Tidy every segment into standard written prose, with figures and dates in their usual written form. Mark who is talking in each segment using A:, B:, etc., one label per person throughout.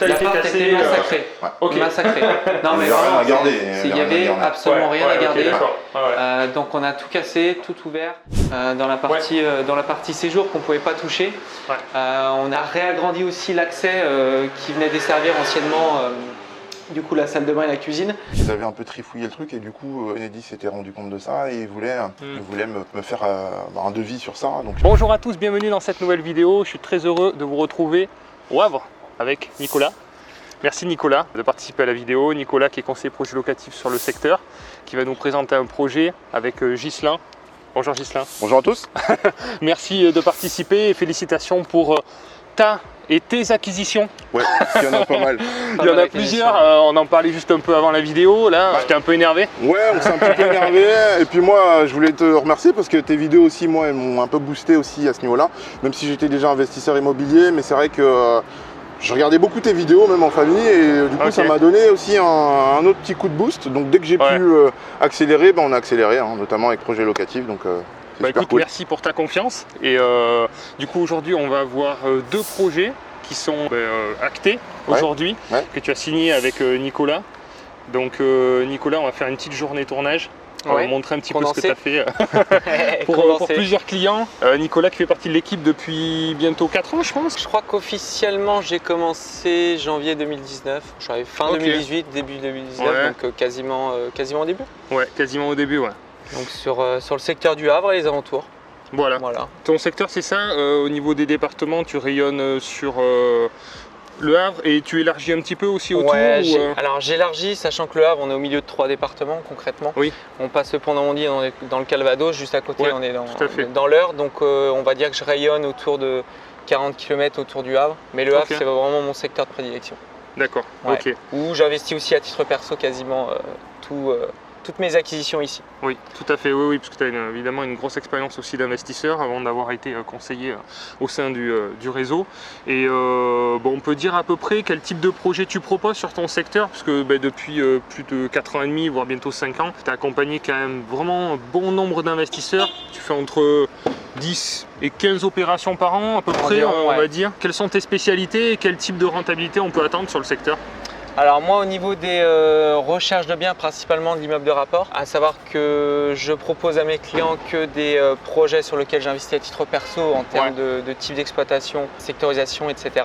A: a été cassé.
B: Massacré.
A: Ok.
B: Massacré. Non, mais
C: il n'y a rien à garder.
B: il n'y avait absolument rien à garder.
A: Okay,
B: donc on a tout cassé, tout ouvert. Dans la partie séjour qu'on ne pouvait pas toucher. On a réagrandi aussi l'accès qui venait desservir anciennement du coup la salle de bain et la cuisine.
C: Ils avaient un peu trifouillé le truc et du coup Enedis s'était rendu compte de ça et il voulait me faire un devis sur ça. Donc...
A: Bonjour à tous, bienvenue dans cette nouvelle vidéo. Je suis très heureux de vous retrouver au Havre avec Nicolas. Merci Nicolas de participer à la vidéo. Nicolas qui est conseiller projet locatif sur le secteur, qui va nous présenter un projet avec Ghislain. Bonjour Ghislain.
C: Bonjour à tous.
A: Merci de participer et félicitations pour ta et tes acquisitions.
C: Ouais, il y en a pas mal.
A: Il y en a plusieurs, on en parlait juste un peu avant la vidéo, là, j'étais un peu énervé.
C: Ouais, on s'est un petit peu énervé, et puis moi je voulais te remercier parce que tes vidéos aussi, moi, elles m'ont un peu boosté aussi à ce niveau-là, même si j'étais déjà investisseur immobilier, mais c'est vrai que je regardais beaucoup tes vidéos, même en famille, et du coup ça m'a donné aussi un autre petit coup de boost, donc dès que j'ai pu accélérer, on a accéléré, notamment avec projet locatif, donc
A: écoute,
C: cool.
A: Merci pour ta confiance, et du coup aujourd'hui on va voir deux projets qui sont actés aujourd'hui, que tu as signé avec Nicolas. Donc Nicolas, on va faire une petite journée tournage. On va montrer un petit peu ce que tu as fait pour plusieurs clients. Nicolas qui fait partie de l'équipe depuis bientôt 4 ans, je pense.
B: Je crois qu'officiellement j'ai commencé janvier 2019. Je suis arrivé fin 2018, début 2019, donc quasiment au début.
A: Ouais, quasiment au début,
B: Donc sur le secteur du Havre et les alentours.
A: Voilà. Ton secteur, c'est ça, au niveau des départements, tu rayonnes sur le Havre et tu élargis un petit peu aussi autour
B: Alors j'élargis, sachant que le Havre, on est au milieu de 3 départements concrètement.
A: Oui.
B: On passe le Pont d'Amondi dans le Calvados, juste à côté, on est dans l'Eure. Donc on va dire que je rayonne autour de 40 km autour du Havre. Mais le Havre, c'est vraiment mon secteur de prédilection.
A: D'accord,
B: Où j'investis aussi à titre perso quasiment toutes mes acquisitions ici.
A: Oui, tout à fait, oui, parce que tu as évidemment une grosse expérience aussi d'investisseur avant d'avoir été conseiller au sein du réseau. Et on peut dire à peu près quel type de projet tu proposes sur ton secteur, parce que depuis plus de 4 ans et demi, voire bientôt 5 ans, tu as accompagné quand même vraiment un bon nombre d'investisseurs. Tu fais entre 10 et 15 opérations par an à peu près, on va dire. Quelles sont tes spécialités et quel type de rentabilité on peut attendre sur le secteur ?
B: Alors moi au niveau des recherches de biens, principalement de l'immeuble de rapport, à savoir que je propose à mes clients que des projets sur lesquels j'investis à titre perso en termes de type d'exploitation, sectorisation, etc.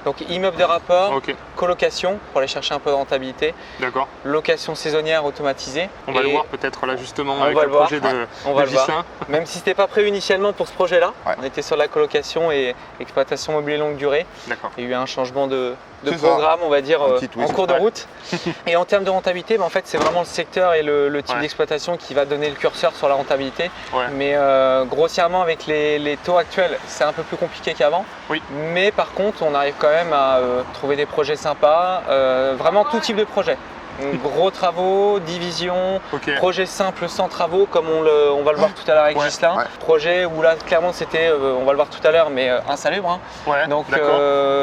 B: Donc immeuble de rapport, colocation pour aller chercher un peu de rentabilité, location saisonnière automatisée.
A: On va le voir peut-être là justement avec le projet de Ghislain.
B: Même si ce n'était pas prévu initialement pour ce projet-là, on était sur la colocation et exploitation mobilier longue durée. Il y a eu un changement de programme, on va dire, en cours de route. Et en termes de rentabilité, en fait, c'est vraiment le secteur et le type d'exploitation qui va donner le curseur sur la rentabilité. Mais grossièrement, avec les taux actuels, c'est un peu plus compliqué qu'avant. Mais par contre, on arrive quand même à trouver des projets sympas, vraiment tout type de projet. Gros travaux, division, projet simple sans travaux comme on va le voir tout à l'heure avec Ghislain. Projet où là clairement c'était, on va le voir tout à l'heure, mais insalubre. Donc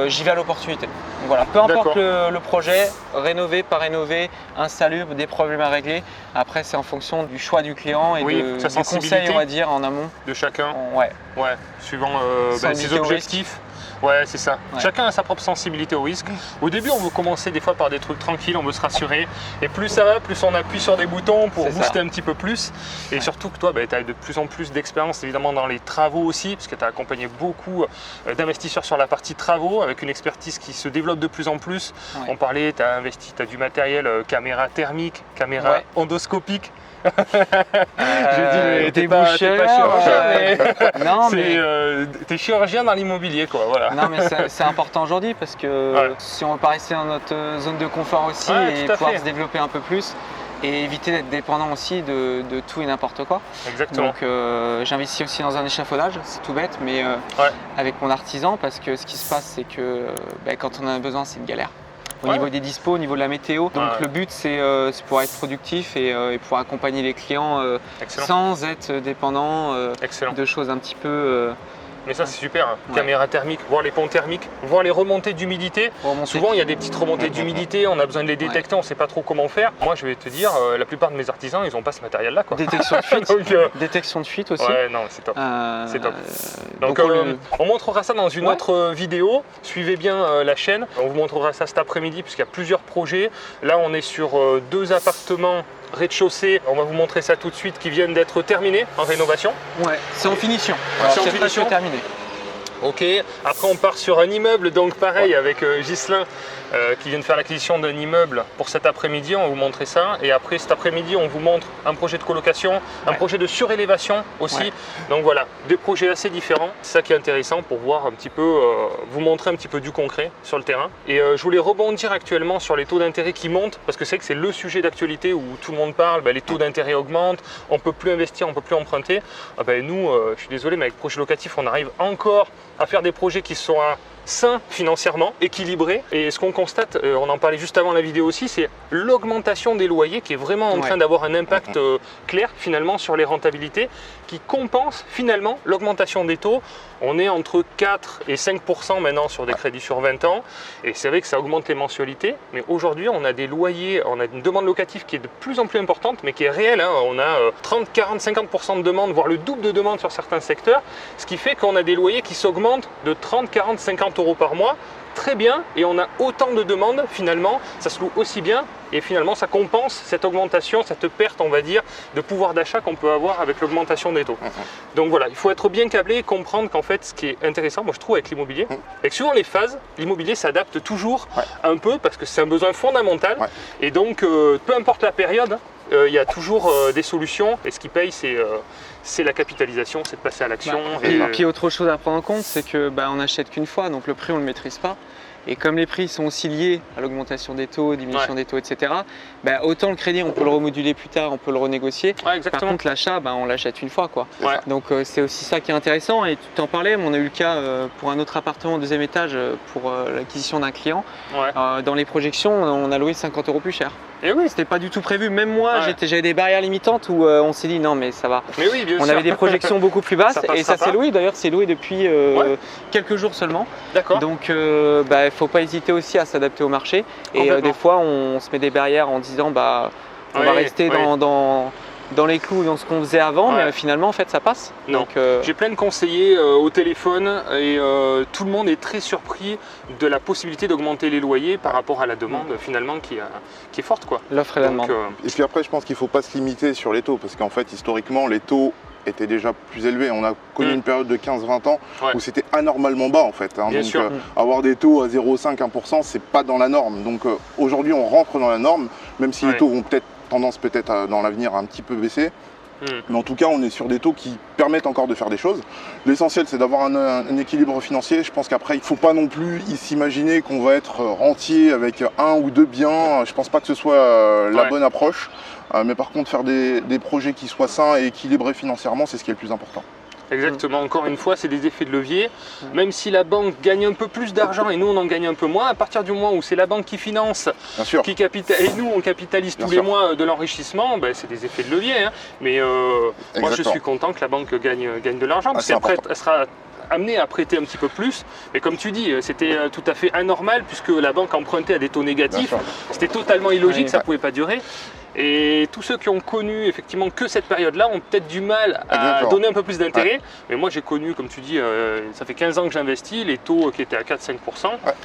B: j'y vais à l'opportunité. Voilà, peu importe le projet, rénové, pas rénové, insalubre, des problèmes à régler. Après c'est en fonction du choix du client et du conseil on va dire en amont.
A: De chacun. Suivant ses objectifs. C'est ça. Chacun a sa propre sensibilité au risque. Au début, on veut commencer des fois par des trucs tranquilles, on veut se rassurer. Et plus ça va, plus on appuie sur des boutons pour booster un petit peu plus. Et surtout que toi, tu as de plus en plus d'expérience évidemment dans les travaux aussi, parce que tu as accompagné beaucoup d'investisseurs sur la partie travaux, avec une expertise qui se développe de plus en plus. On parlait, tu as investi, tu as du matériel, caméra thermique, caméra endoscopique. J'ai dit, mais t'es pas chirurgien, mais t'es chirurgien dans l'immobilier, quoi. Voilà.
B: Non, mais c'est important aujourd'hui parce que si on veut pas rester dans notre zone de confort aussi et pouvoir se développer un peu plus et éviter d'être dépendant aussi de tout et n'importe quoi.
A: Exactement.
B: Donc j'investis aussi dans un échafaudage, c'est tout bête, mais avec mon artisan parce que ce qui se passe, c'est que quand on en a besoin, c'est une galère. Au niveau des dispos, au niveau de la météo. Donc le but c'est pour être productif et pour accompagner les clients sans être dépendant de choses un petit peu
A: Mais ça c'est super, hein. Caméra thermique, voir les ponts thermiques, voir les remontées d'humidité. Souvent il y a des petites remontées d'humidité, on a besoin de les détecter, on ne sait pas trop comment faire. Moi je vais te dire, la plupart de mes artisans ils n'ont pas ce matériel là.
B: Détection de fuite. Donc, détection de fuite aussi.
A: Ouais, non, c'est top. C'est top. Donc on montrera ça dans une autre vidéo. Suivez bien la chaîne. On vous montrera ça cet après-midi puisqu'il y a plusieurs projets. Là on est sur 2 appartements rez-de-chaussée, on va vous montrer ça tout de suite, qui viennent d'être terminés en rénovation.
B: Ouais, c'est en finition.
A: C'est en finition.
B: Terminé.
A: Ok, après on part sur un immeuble, donc pareil avec Ghislain qui vient de faire l'acquisition d'un immeuble pour cet après-midi, on va vous montrer ça. Et après cet après-midi, on vous montre un projet de colocation, un projet de surélévation aussi. Donc voilà, des projets assez différents. C'est ça qui est intéressant pour voir un petit peu, vous montrer un petit peu du concret sur le terrain. Et je voulais rebondir actuellement sur les taux d'intérêt qui montent, parce que c'est que c'est le sujet d'actualité où tout le monde parle, les taux d'intérêt augmentent, on ne peut plus investir, on ne peut plus emprunter. Nous, je suis désolé, mais avec projet locatif, on arrive encore à faire des projets qui sont sains financièrement, équilibrés. Et ce qu'on constate, on en parlait juste avant la vidéo aussi, c'est l'augmentation des loyers qui est vraiment en train d'avoir un impact clair finalement sur les rentabilités, qui compense finalement l'augmentation des taux. On est entre 4 et 5% maintenant sur des crédits sur 20 ans. Et c'est vrai que ça augmente les mensualités. Mais aujourd'hui, on a des loyers, on a une demande locative qui est de plus en plus importante, mais qui est réelle. On a 30, 40, 50% de demande, voire le double de demande sur certains secteurs. Ce qui fait qu'on a des loyers qui s'augmentent de 30, 40, 50 euros par mois. Très bien, et on a autant de demandes finalement, ça se loue aussi bien et finalement ça compense cette augmentation, cette perte on va dire de pouvoir d'achat qu'on peut avoir avec l'augmentation des taux. Donc voilà, il faut être bien câblé et comprendre qu'en fait ce qui est intéressant, moi je trouve avec l'immobilier, c'est que suivant les phases, l'immobilier s'adapte toujours un peu parce que c'est un besoin fondamental et donc peu importe la période, il y a toujours des solutions et ce qui paye c'est la capitalisation, c'est de passer à l'action.
B: Et puis autre chose à prendre en compte, c'est que on n'achète qu'une fois, donc le prix on ne le maîtrise pas. Et comme les prix sont aussi liés à l'augmentation des taux, diminution des taux, etc., autant le crédit, on peut le remoduler plus tard, on peut le renégocier. Par contre, l'achat, on l'achète une fois. Donc c'est aussi ça qui est intéressant. Et tu t'en parlais, on a eu le cas pour un autre appartement au 2e étage pour l'acquisition d'un client. Dans les projections, on a loué 50 euros plus cher.
A: Et oui,
B: c'était pas du tout prévu. Même moi, j'avais des barrières limitantes où on s'est dit non, mais ça va.
A: Mais oui, bien sûr.
B: On avait des projections beaucoup plus basses et ça s'est loué. D'ailleurs, c'est loué depuis quelques jours seulement.
A: D'accord.
B: Donc, il ne faut pas hésiter aussi à s'adapter au marché. Et des fois, on se met des barrières en disant on va rester dans les clous, dans ce qu'on faisait avant, mais finalement, en fait, ça passe.
A: Non. J'ai plein de conseillers au téléphone et tout le monde est très surpris de la possibilité d'augmenter les loyers par rapport à la demande finalement qui est forte.
B: L'offre et la demande.
C: Et puis après, je pense qu'il ne faut pas se limiter sur les taux parce qu'en fait, historiquement, les taux étaient déjà plus élevés. On a connu une période de 15-20 ans où c'était anormalement bas en fait. Donc avoir des taux à 0,5, 1%, c'est pas dans la norme. Donc aujourd'hui, on rentre dans la norme, même si les taux vont peut-être dans l'avenir un petit peu baisser. Mais en tout cas, on est sur des taux qui permettent encore de faire des choses. L'essentiel, c'est d'avoir un équilibre financier. Je pense qu'après, il ne faut pas non plus s'imaginer qu'on va être rentier avec 1 ou 2 biens. Je ne pense pas que ce soit la bonne approche. Mais par contre, faire des projets qui soient sains et équilibrés financièrement, c'est ce qui est le plus important.
A: Exactement, encore une fois, c'est des effets de levier. Même si la banque gagne un peu plus d'argent et nous on en gagne un peu moins, à partir du moment où c'est la banque qui finance, et nous on capitalise tous les mois de l'enrichissement, c'est des effets de levier. Mais moi je suis content que la banque gagne de l'argent, parce qu'après elle sera amenée à prêter un petit peu plus. Mais comme tu dis, c'était tout à fait anormal puisque la banque empruntait à des taux négatifs. C'était totalement illogique, ça ne pouvait pas durer. Et tous ceux qui ont connu effectivement que cette période-là ont peut-être du mal à donner un peu plus d'intérêt. Mais moi j'ai connu, comme tu dis, ça fait 15 ans que j'investis, les taux qui étaient à 4-5%.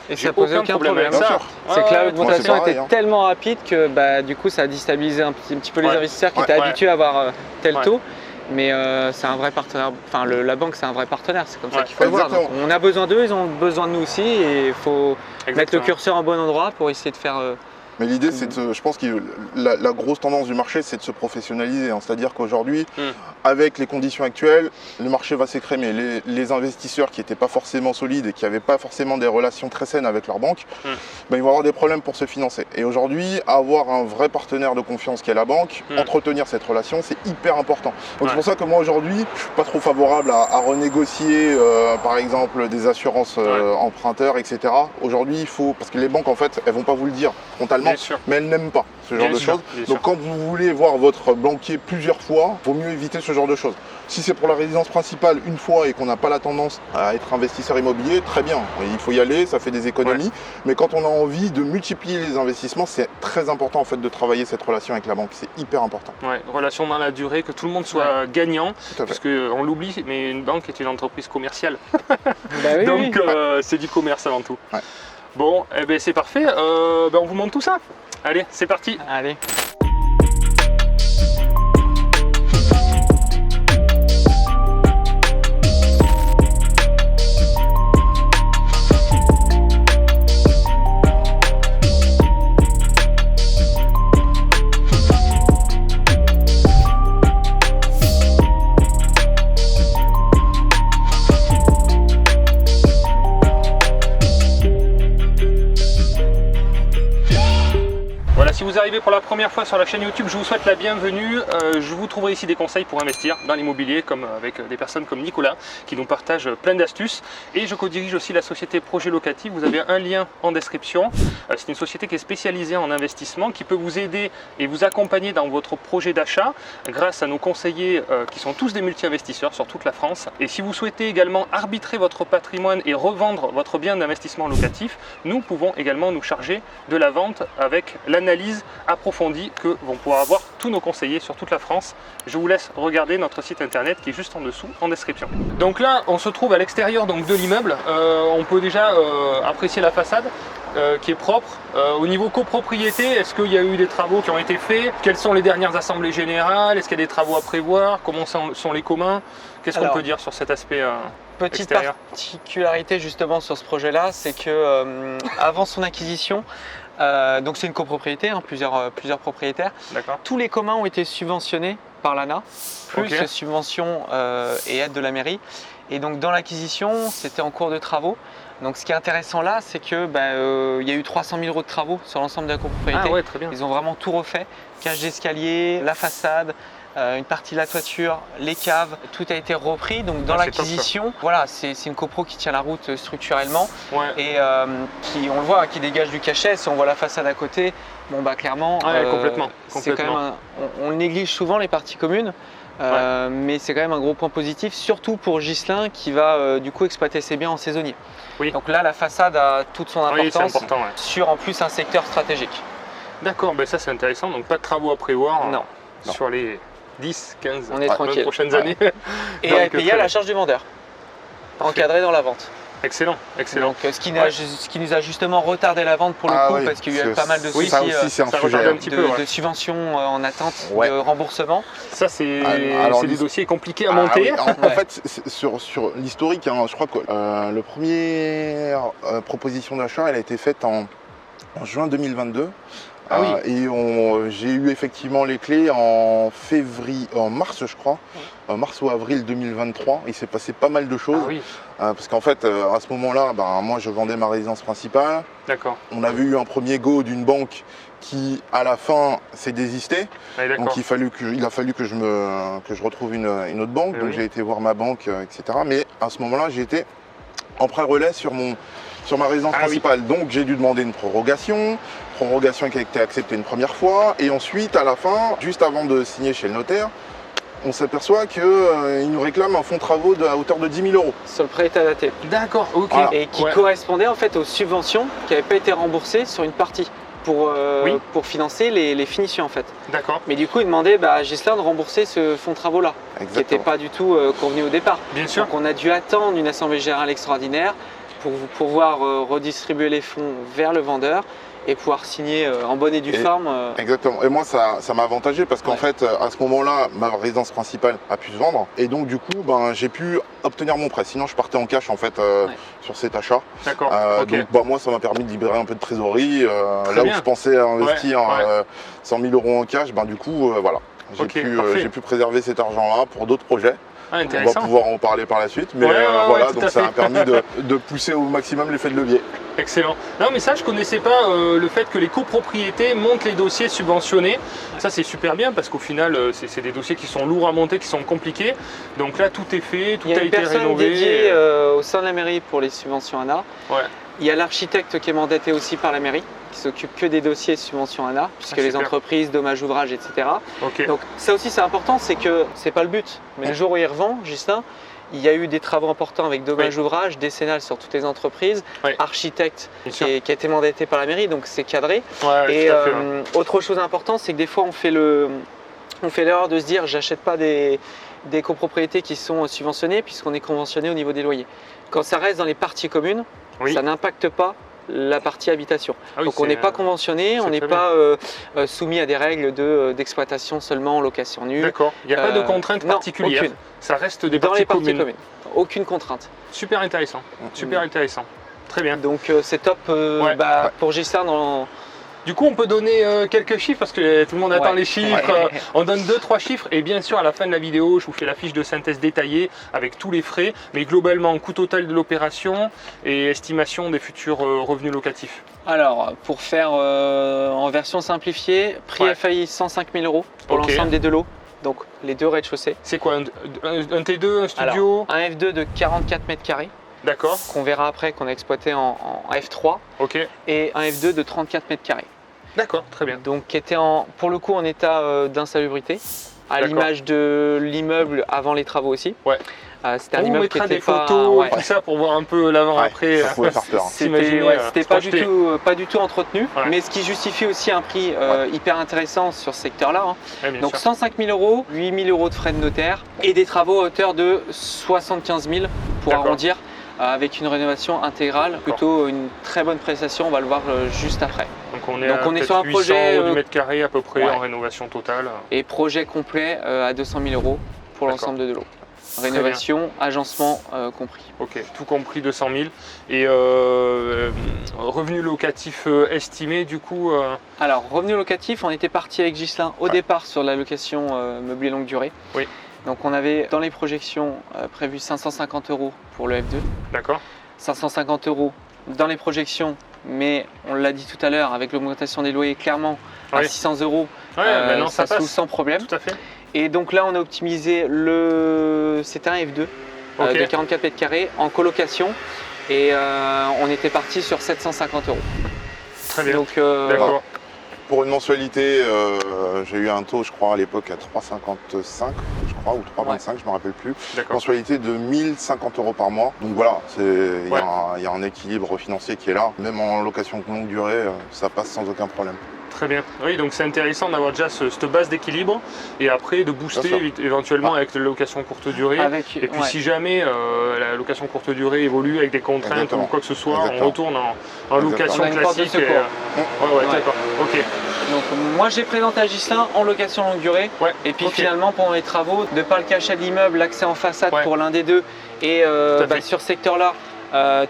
B: Et ça posait aucun problème avec ça. C'est que l'augmentation était tellement rapide que du coup ça a déstabilisé un petit peu les investisseurs qui étaient habitués à avoir tel taux. Mais c'est un vrai partenaire, la banque c'est un vrai partenaire, c'est comme ça qu'il faut le voir. Donc, on a besoin d'eux, ils ont besoin de nous aussi et il faut mettre le curseur au bon endroit pour essayer de faire...
C: Mais l'idée, c'est je pense que la grosse tendance du marché, c'est de se professionnaliser. C'est-à-dire qu'aujourd'hui, avec les conditions actuelles, le marché va s'écrémer. Les investisseurs qui n'étaient pas forcément solides et qui n'avaient pas forcément des relations très saines avec leur banque, ils vont avoir des problèmes pour se financer. Et aujourd'hui, avoir un vrai partenaire de confiance qui est la banque, entretenir cette relation, c'est hyper important. Donc c'est pour ça que moi aujourd'hui, je ne suis pas trop favorable à renégocier, par exemple, des assurances emprunteurs, etc. Aujourd'hui, il faut, parce que les banques, en fait, elles ne vont pas vous le dire frontalement. vraiment, mais elles n'aiment pas ce genre de choses. Donc quand vous voulez voir votre banquier plusieurs fois, il vaut mieux éviter ce genre de choses. Si c'est pour la résidence principale une fois et qu'on n'a pas la tendance à être investisseur immobilier, très bien, il faut y aller, ça fait des économies. Mais quand on a envie de multiplier les investissements, c'est très important en fait de travailler cette relation avec la banque, c'est hyper important.
A: Ouais, relation dans la durée, que tout le monde soit gagnant, parce qu'on l'oublie, mais une banque est une entreprise commerciale. Donc c'est du commerce avant tout. Ouais. Bon, eh ben, c'est parfait, on vous montre tout ça. Allez, c'est parti.
B: Allez.
A: Si vous arrivez pour la première fois sur la chaîne YouTube, je vous souhaite la bienvenue. Je vous trouverai ici des conseils pour investir dans l'immobilier, comme avec des personnes comme Nicolas, qui nous partagent plein d'astuces. Et je co-dirige aussi la société Projet Locatif. Vous avez un lien en description. C'est une société qui est spécialisée en investissement, qui peut vous aider et vous accompagner dans votre projet d'achat grâce à nos conseillers qui sont tous des multi-investisseurs sur toute la France. Et si vous souhaitez également arbitrer votre patrimoine et revendre votre bien d'investissement locatif, nous pouvons également nous charger de la vente avec l'analyse approfondie que vont pouvoir avoir tous nos conseillers sur toute la France. Je vous laisse regarder notre site internet qui est juste en dessous en description. Donc là, on se trouve à l'extérieur de l'immeuble. On peut déjà apprécier la façade qui est propre. Au niveau copropriété, est-ce qu'il y a eu des travaux qui ont été faits? Quelles sont les dernières assemblées générales? Est-ce qu'il y a des travaux à prévoir? Comment sont les communs? Qu'est-ce qu'on peut dire sur cet aspect
B: Petite particularité justement sur ce projet-là, c'est que avant son acquisition, donc c'est une copropriété, plusieurs propriétaires. Tous les communs ont été subventionnés par l'ANA, plus subventions et aides de la mairie. Et donc dans l'acquisition, c'était en cours de travaux. Donc ce qui est intéressant là, c'est que y a eu 300 000 € de travaux sur l'ensemble de la copropriété.
A: Ah ouais, très bien.
B: Ils ont vraiment tout refait, cage d'escalier, la façade, une partie de la toiture, les caves, tout a été repris. Donc dans l'acquisition, voilà, c'est une copro qui tient la route structurellement et qui, on le voit, qui dégage du cachet. Si on voit la façade à côté, bon
A: complètement.
B: C'est quand même on néglige souvent les parties communes. Mais c'est quand même un gros point positif, surtout pour Ghislain qui va du coup exploiter ses biens en saisonnier. Donc là, la façade a toute son importance sur en plus un secteur stratégique.
A: D'accord, ça c'est intéressant, donc pas de travaux à prévoir sur les 10, 15, 20 prochaines années.
B: Et à payer à la charge du vendeur, encadré dans la vente.
A: Excellent, excellent.
B: Donc, ce qui nous a justement retardé la vente pour le coup, parce qu'il y a eu pas mal de soucis de subventions en attente de remboursement.
A: Ça, c'est des dossiers compliqués à monter.
C: En fait, sur l'historique, je crois que la première proposition d'achat, elle a été faite en juin 2022. Et j'ai eu effectivement les clés en mars je crois, mars ou avril 2023. Il s'est passé pas mal de choses. Parce qu'en fait, à ce moment-là, moi je vendais ma résidence principale. On avait eu un premier go d'une banque qui, à la fin, s'est désistée. Donc il a fallu que je retrouve une autre banque. Donc j'ai été voir ma banque, etc. Mais à ce moment-là, j'ai été en prêt relais sur ma résidence principale. Donc j'ai dû demander une prorogation qui a été acceptée une première fois. Et ensuite, à la fin, juste avant de signer chez le notaire, on s'aperçoit qu'il nous réclame un fonds de travaux à hauteur de 10 000 €.
B: Sur le prêt état daté.
A: D'accord, ok.
B: Voilà. Et qui correspondait en fait aux subventions qui n'avaient pas été remboursées sur une partie pour financer les finitions en fait.
A: D'accord.
B: Mais du coup, il demandait à Ghislain de rembourser ce fonds de travaux-là, qui n'était pas du tout convenu au départ.
A: Bien sûr.
B: Donc on a dû attendre une assemblée générale extraordinaire pour pouvoir redistribuer les fonds vers le vendeur et pouvoir signer en bonne et due forme.
C: Exactement. Et moi, ça m'a avantagé parce qu'en fait, à ce moment-là, ma résidence principale a pu se vendre. Et donc, du coup, j'ai pu obtenir mon prêt. Sinon, je partais en cash en fait sur cet achat.
A: D'accord.
C: Donc, moi, ça m'a permis de libérer un peu de trésorerie. Là où je pensais investir 100 000 € en cash, du coup, voilà. J'ai pu préserver cet argent-là pour d'autres projets. On va pouvoir en parler par la suite, mais voilà, donc ça a permis de pousser au maximum l'effet de levier.
A: Excellent. Non mais ça je connaissais pas le fait que les copropriétés montent les dossiers subventionnés. Ça c'est super bien parce qu'au final c'est des dossiers qui sont lourds à monter, qui sont compliqués. Donc là tout est fait, tout a été rénové.
B: Il y a une personne dédiée au sein de la mairie pour les subventions ANA. Il y a l'architecte qui est mandaté aussi par la mairie, qui s'occupe que des dossiers subventions ANA, puisque les entreprises, dommages ouvrages, etc. Donc ça aussi c'est important, c'est que c'est pas le but. Mais le jour où il revend, Ghislain, il y a eu des travaux importants avec dommages ouvrages, décennales sur toutes les entreprises, architecte qui a été mandaté par la mairie, donc c'est cadré. Et autre chose importante, c'est que des fois on fait l'erreur de se dire j'achète pas des copropriétés qui sont subventionnées puisqu'on est conventionné au niveau des loyers. Quand ça reste dans les parties communes, ça n'impacte pas la partie habitation. Donc on n'est pas conventionné, on n'est pas soumis à des règles d'exploitation seulement en location nue.
A: D'accord, il n'y a pas de contrainte particulière.
B: Aucune.
A: Ça reste des parties communes.
B: Aucune contrainte.
A: Super intéressant, super intéressant. Très bien.
B: Donc c'est top pour Ghislain dans...
A: Du coup, on peut donner quelques chiffres parce que tout le monde attend les chiffres. On donne 2-3 chiffres et bien sûr, à la fin de la vidéo, je vous fais la fiche de synthèse détaillée avec tous les frais, mais globalement, coût total de l'opération et estimation des futurs revenus locatifs.
B: Alors, pour faire en version simplifiée, prix FAI 105 000 € pour l'ensemble des deux lots. Donc, les deux rez-de-chaussée.
A: C'est quoi, un T2, un studio?
B: Alors, un F2 de 44 m².
A: D'accord.
B: Qu'on verra après, qu'on a exploité en F3. Et un F2 de 34 m².
A: D'accord, très bien.
B: Donc qui était pour le coup en état d'insalubrité, à l'image de l'immeuble avant les travaux aussi. C'était un immeuble qui était
A: des photos, tout ça pour voir un peu l'avant-après.
C: Ça pouvait faire peur.
B: C'était pas du tout entretenu, mais ce qui justifie aussi un prix hyper intéressant sur ce secteur-là. Donc 105 000 €, 8 000 € de frais de notaire et des travaux à hauteur de 75 000 pour arrondir. Avec une rénovation intégrale, plutôt une très bonne prestation, on va le voir juste après.
A: Donc on est sur un projet du mètre carré à peu près en rénovation totale.
B: Et projet complet à 200 000 € pour l'ensemble de lots. Rénovation, agencement compris.
A: Ok, tout compris 200 000. Et revenu locatif estimé du coup
B: Alors revenu locatif, on était parti avec Ghislain au départ sur la location meublée longue durée. Donc on avait dans les projections prévu 550 € pour le F2.
A: D'accord.
B: 550 € dans les projections, mais on l'a dit tout à l'heure, avec l'augmentation des loyers, clairement à 600 €, ça se loue sans problème.
A: Tout à fait.
B: Et donc là on a optimisé c'était un F2 de 44 m² en colocation et on était parti sur 750 €.
A: Très bien.
B: Donc,
A: d'accord.
C: Pour une mensualité, j'ai eu un taux, je crois, à l'époque à 3,55, je crois, ou 3,25, je ne me rappelle plus. Mensualité de 1 050 € par mois. Donc voilà, il y a un équilibre financier qui est là. Même en location longue durée, ça passe sans aucun problème.
A: Très bien. Oui, donc c'est intéressant d'avoir déjà cette base d'équilibre et après de booster éventuellement avec la location courte durée. Et puis si jamais la location courte durée évolue avec des contraintes ou quoi que ce soit, on retourne en location classique. D'accord. Ok.
B: Donc moi j'ai présenté à Ghislain en location longue durée et puis finalement pendant les travaux, de par le cachet de l'immeuble, l'accès en façade pour l'un des deux et sur ce secteur-là,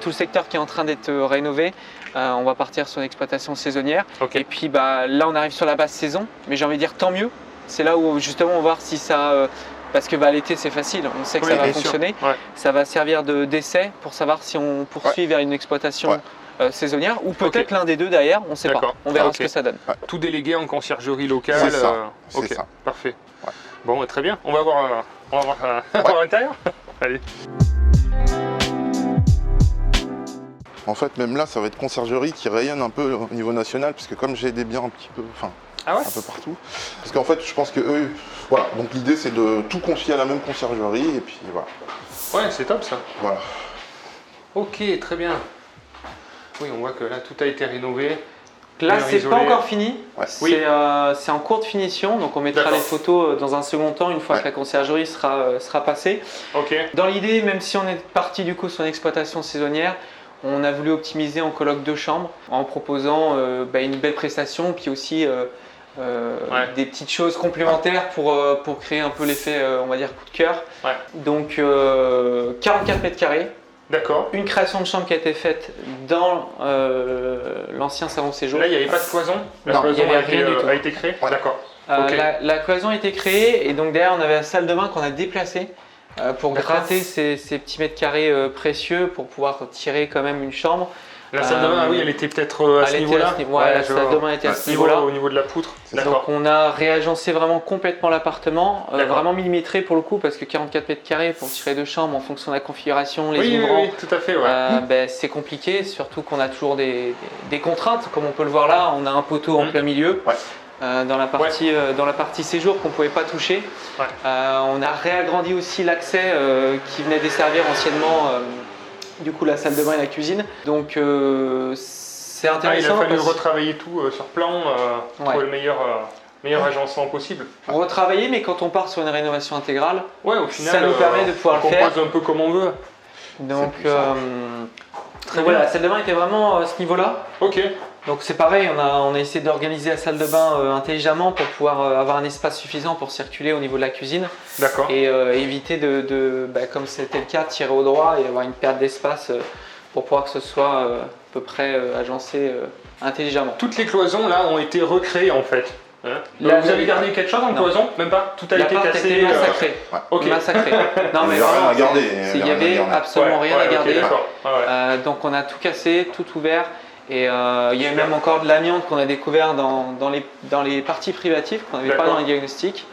B: tout le secteur qui est en train d'être rénové. On va partir sur une exploitation saisonnière et puis là on arrive sur la basse saison, mais j'ai envie de dire tant mieux. C'est là où justement on va voir si ça, parce que l'été c'est facile, on sait que ça va fonctionner, ça va servir d'essai pour savoir si on poursuit vers une exploitation saisonnière ou peut-être l'un des deux derrière, on ne sait pas, on verra ce que ça donne.
A: Tout délégué en conciergerie locale.
C: C'est ça.
A: Parfait. Bon, très bien, on va voir à l'intérieur. Allez.
C: En fait, même là, ça va être conciergerie qui rayonne un peu au niveau national, puisque comme j'ai des biens un petit peu, un peu partout. Parce qu'en fait, je pense que eux, voilà. Donc l'idée, c'est de tout confier à la même conciergerie, et puis voilà.
A: Ouais, c'est top ça.
C: Voilà.
A: Ok, très bien. Oui, on voit que là, tout a été rénové.
B: Là, c'est pas encore fini. C'est en cours de finition, donc on mettra les photos dans un second temps une fois que la conciergerie sera passée. Dans l'idée, même si on est parti du coup sur une exploitation saisonnière, on a voulu optimiser en coloc 2 chambres en proposant une belle prestation, puis aussi des petites choses complémentaires pour créer un peu l'effet, on va dire, coup de cœur. Donc 44 m².
A: D'accord.
B: Une création de chambre qui a été faite dans l'ancien salon séjour.
A: Là, il n'y avait pas de cloison. La cloison a été créée. D'accord.
B: La cloison a été créée et donc derrière, on avait la salle de bain qu'on a déplacée. Pour gratter ces petits mètres carrés précieux pour pouvoir tirer quand même une chambre
A: La salle de bain, oui, elle était peut-être à ce niveau-là.
B: La salle de bain était à ce niveau-là.
A: Au niveau de la poutre.
B: Donc on a réagencé vraiment complètement l'appartement, vraiment millimétré pour le coup, parce que 44 mètres carrés pour tirer deux chambres en fonction de la configuration, les ouvrants,
A: oui, tout à fait,
B: c'est compliqué, surtout qu'on a toujours des contraintes, comme on peut le voir là, on a un poteau en plein milieu. Dans la partie séjour qu'on ne pouvait pas toucher. On a réagrandi aussi l'accès qui venait desservir anciennement du coup la salle de bain et la cuisine. Donc c'est intéressant.
A: Il a fallu retravailler tout sur plan pour le meilleur agencement possible.
B: Retravailler, mais quand on part sur une rénovation intégrale,
A: au final,
B: ça nous permet de pouvoir le faire.
A: On compose un peu comme on veut.
B: Donc voilà, la salle de bain était vraiment à ce niveau-là.
A: Ok.
B: Donc c'est pareil, on a essayé d'organiser la salle de bain intelligemment pour pouvoir avoir un espace suffisant pour circuler au niveau de la cuisine.
A: D'accord.
B: Et éviter comme c'était le cas, tirer au droit et avoir une perte d'espace pour pouvoir que ce soit à peu près agencé intelligemment.
A: Toutes les cloisons là ont été recréées en fait. Vous avez gardé quelque chose en cloison? Même pas? Tout a été cassé?
B: Était massacré. Massacré. Non mais
C: rien à garder.
B: Il n'y avait absolument rien à garder.
A: Okay,
B: donc on a tout cassé, tout ouvert. Et il y a même encore de l'amiante qu'on a découvert dans les parties privatives qu'on n'avait pas dans les diagnostics.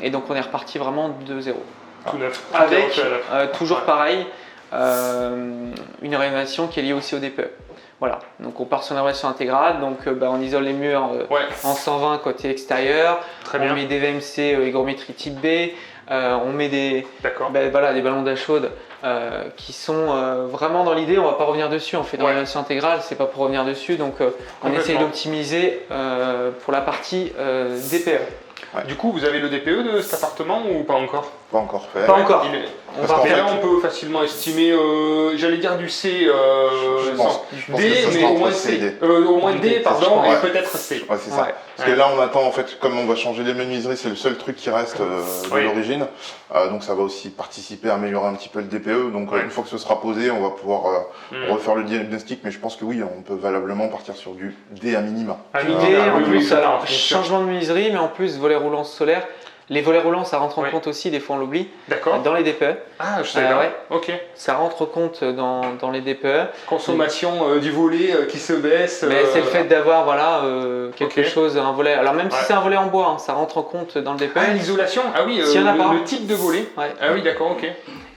B: Et donc on est reparti vraiment de zéro.
A: Tout neuf.
B: Avec toujours pareil, une rénovation qui est liée aussi au DPE. Voilà, donc on part sur une rénovation intégrale, donc on isole les murs en 120 côté extérieur, on met des VMC hygrométrie type B, on met des ballons d'air chaude qui sont vraiment dans l'idée, on ne va pas revenir dessus, on fait une rénovation intégrale, c'est pas pour revenir dessus, donc on essaye d'optimiser pour la partie DPE.
A: Du coup, vous avez le DPE de cet appartement ou pas encore?
C: Pas encore fait.
B: Pas encore.
A: On peut facilement estimer, j'allais dire du C, D, mais au moins C. Au moins D, pardon, et peut-être C.
C: Ouais, c'est ça. Parce que là, on attend, en fait, comme on va changer les menuiseries, c'est le seul truc qui reste de l'origine. Donc ça va aussi participer à améliorer un petit peu le DPE. Donc une fois que ce sera posé, on va pouvoir refaire le diagnostic. Mais je pense que oui, on peut valablement partir sur du D à minima.
B: Du D, en plus, alors, changement de menuiserie, mais en plus, volet roulant solaire. Les volets roulants, ça rentre en compte aussi, des fois on l'oublie, dans les DPE.
A: Ah, je sais pas. Ok.
B: Ça rentre compte dans les DPE.
A: Consommation du volet qui se baisse.
B: Mais c'est le fait d'avoir quelque chose, un volet. Alors même si c'est un volet en bois, ça rentre en compte dans le DPE.
A: Ah, l'isolation? Ah oui, le type de volet. Ah oui, d'accord, ok.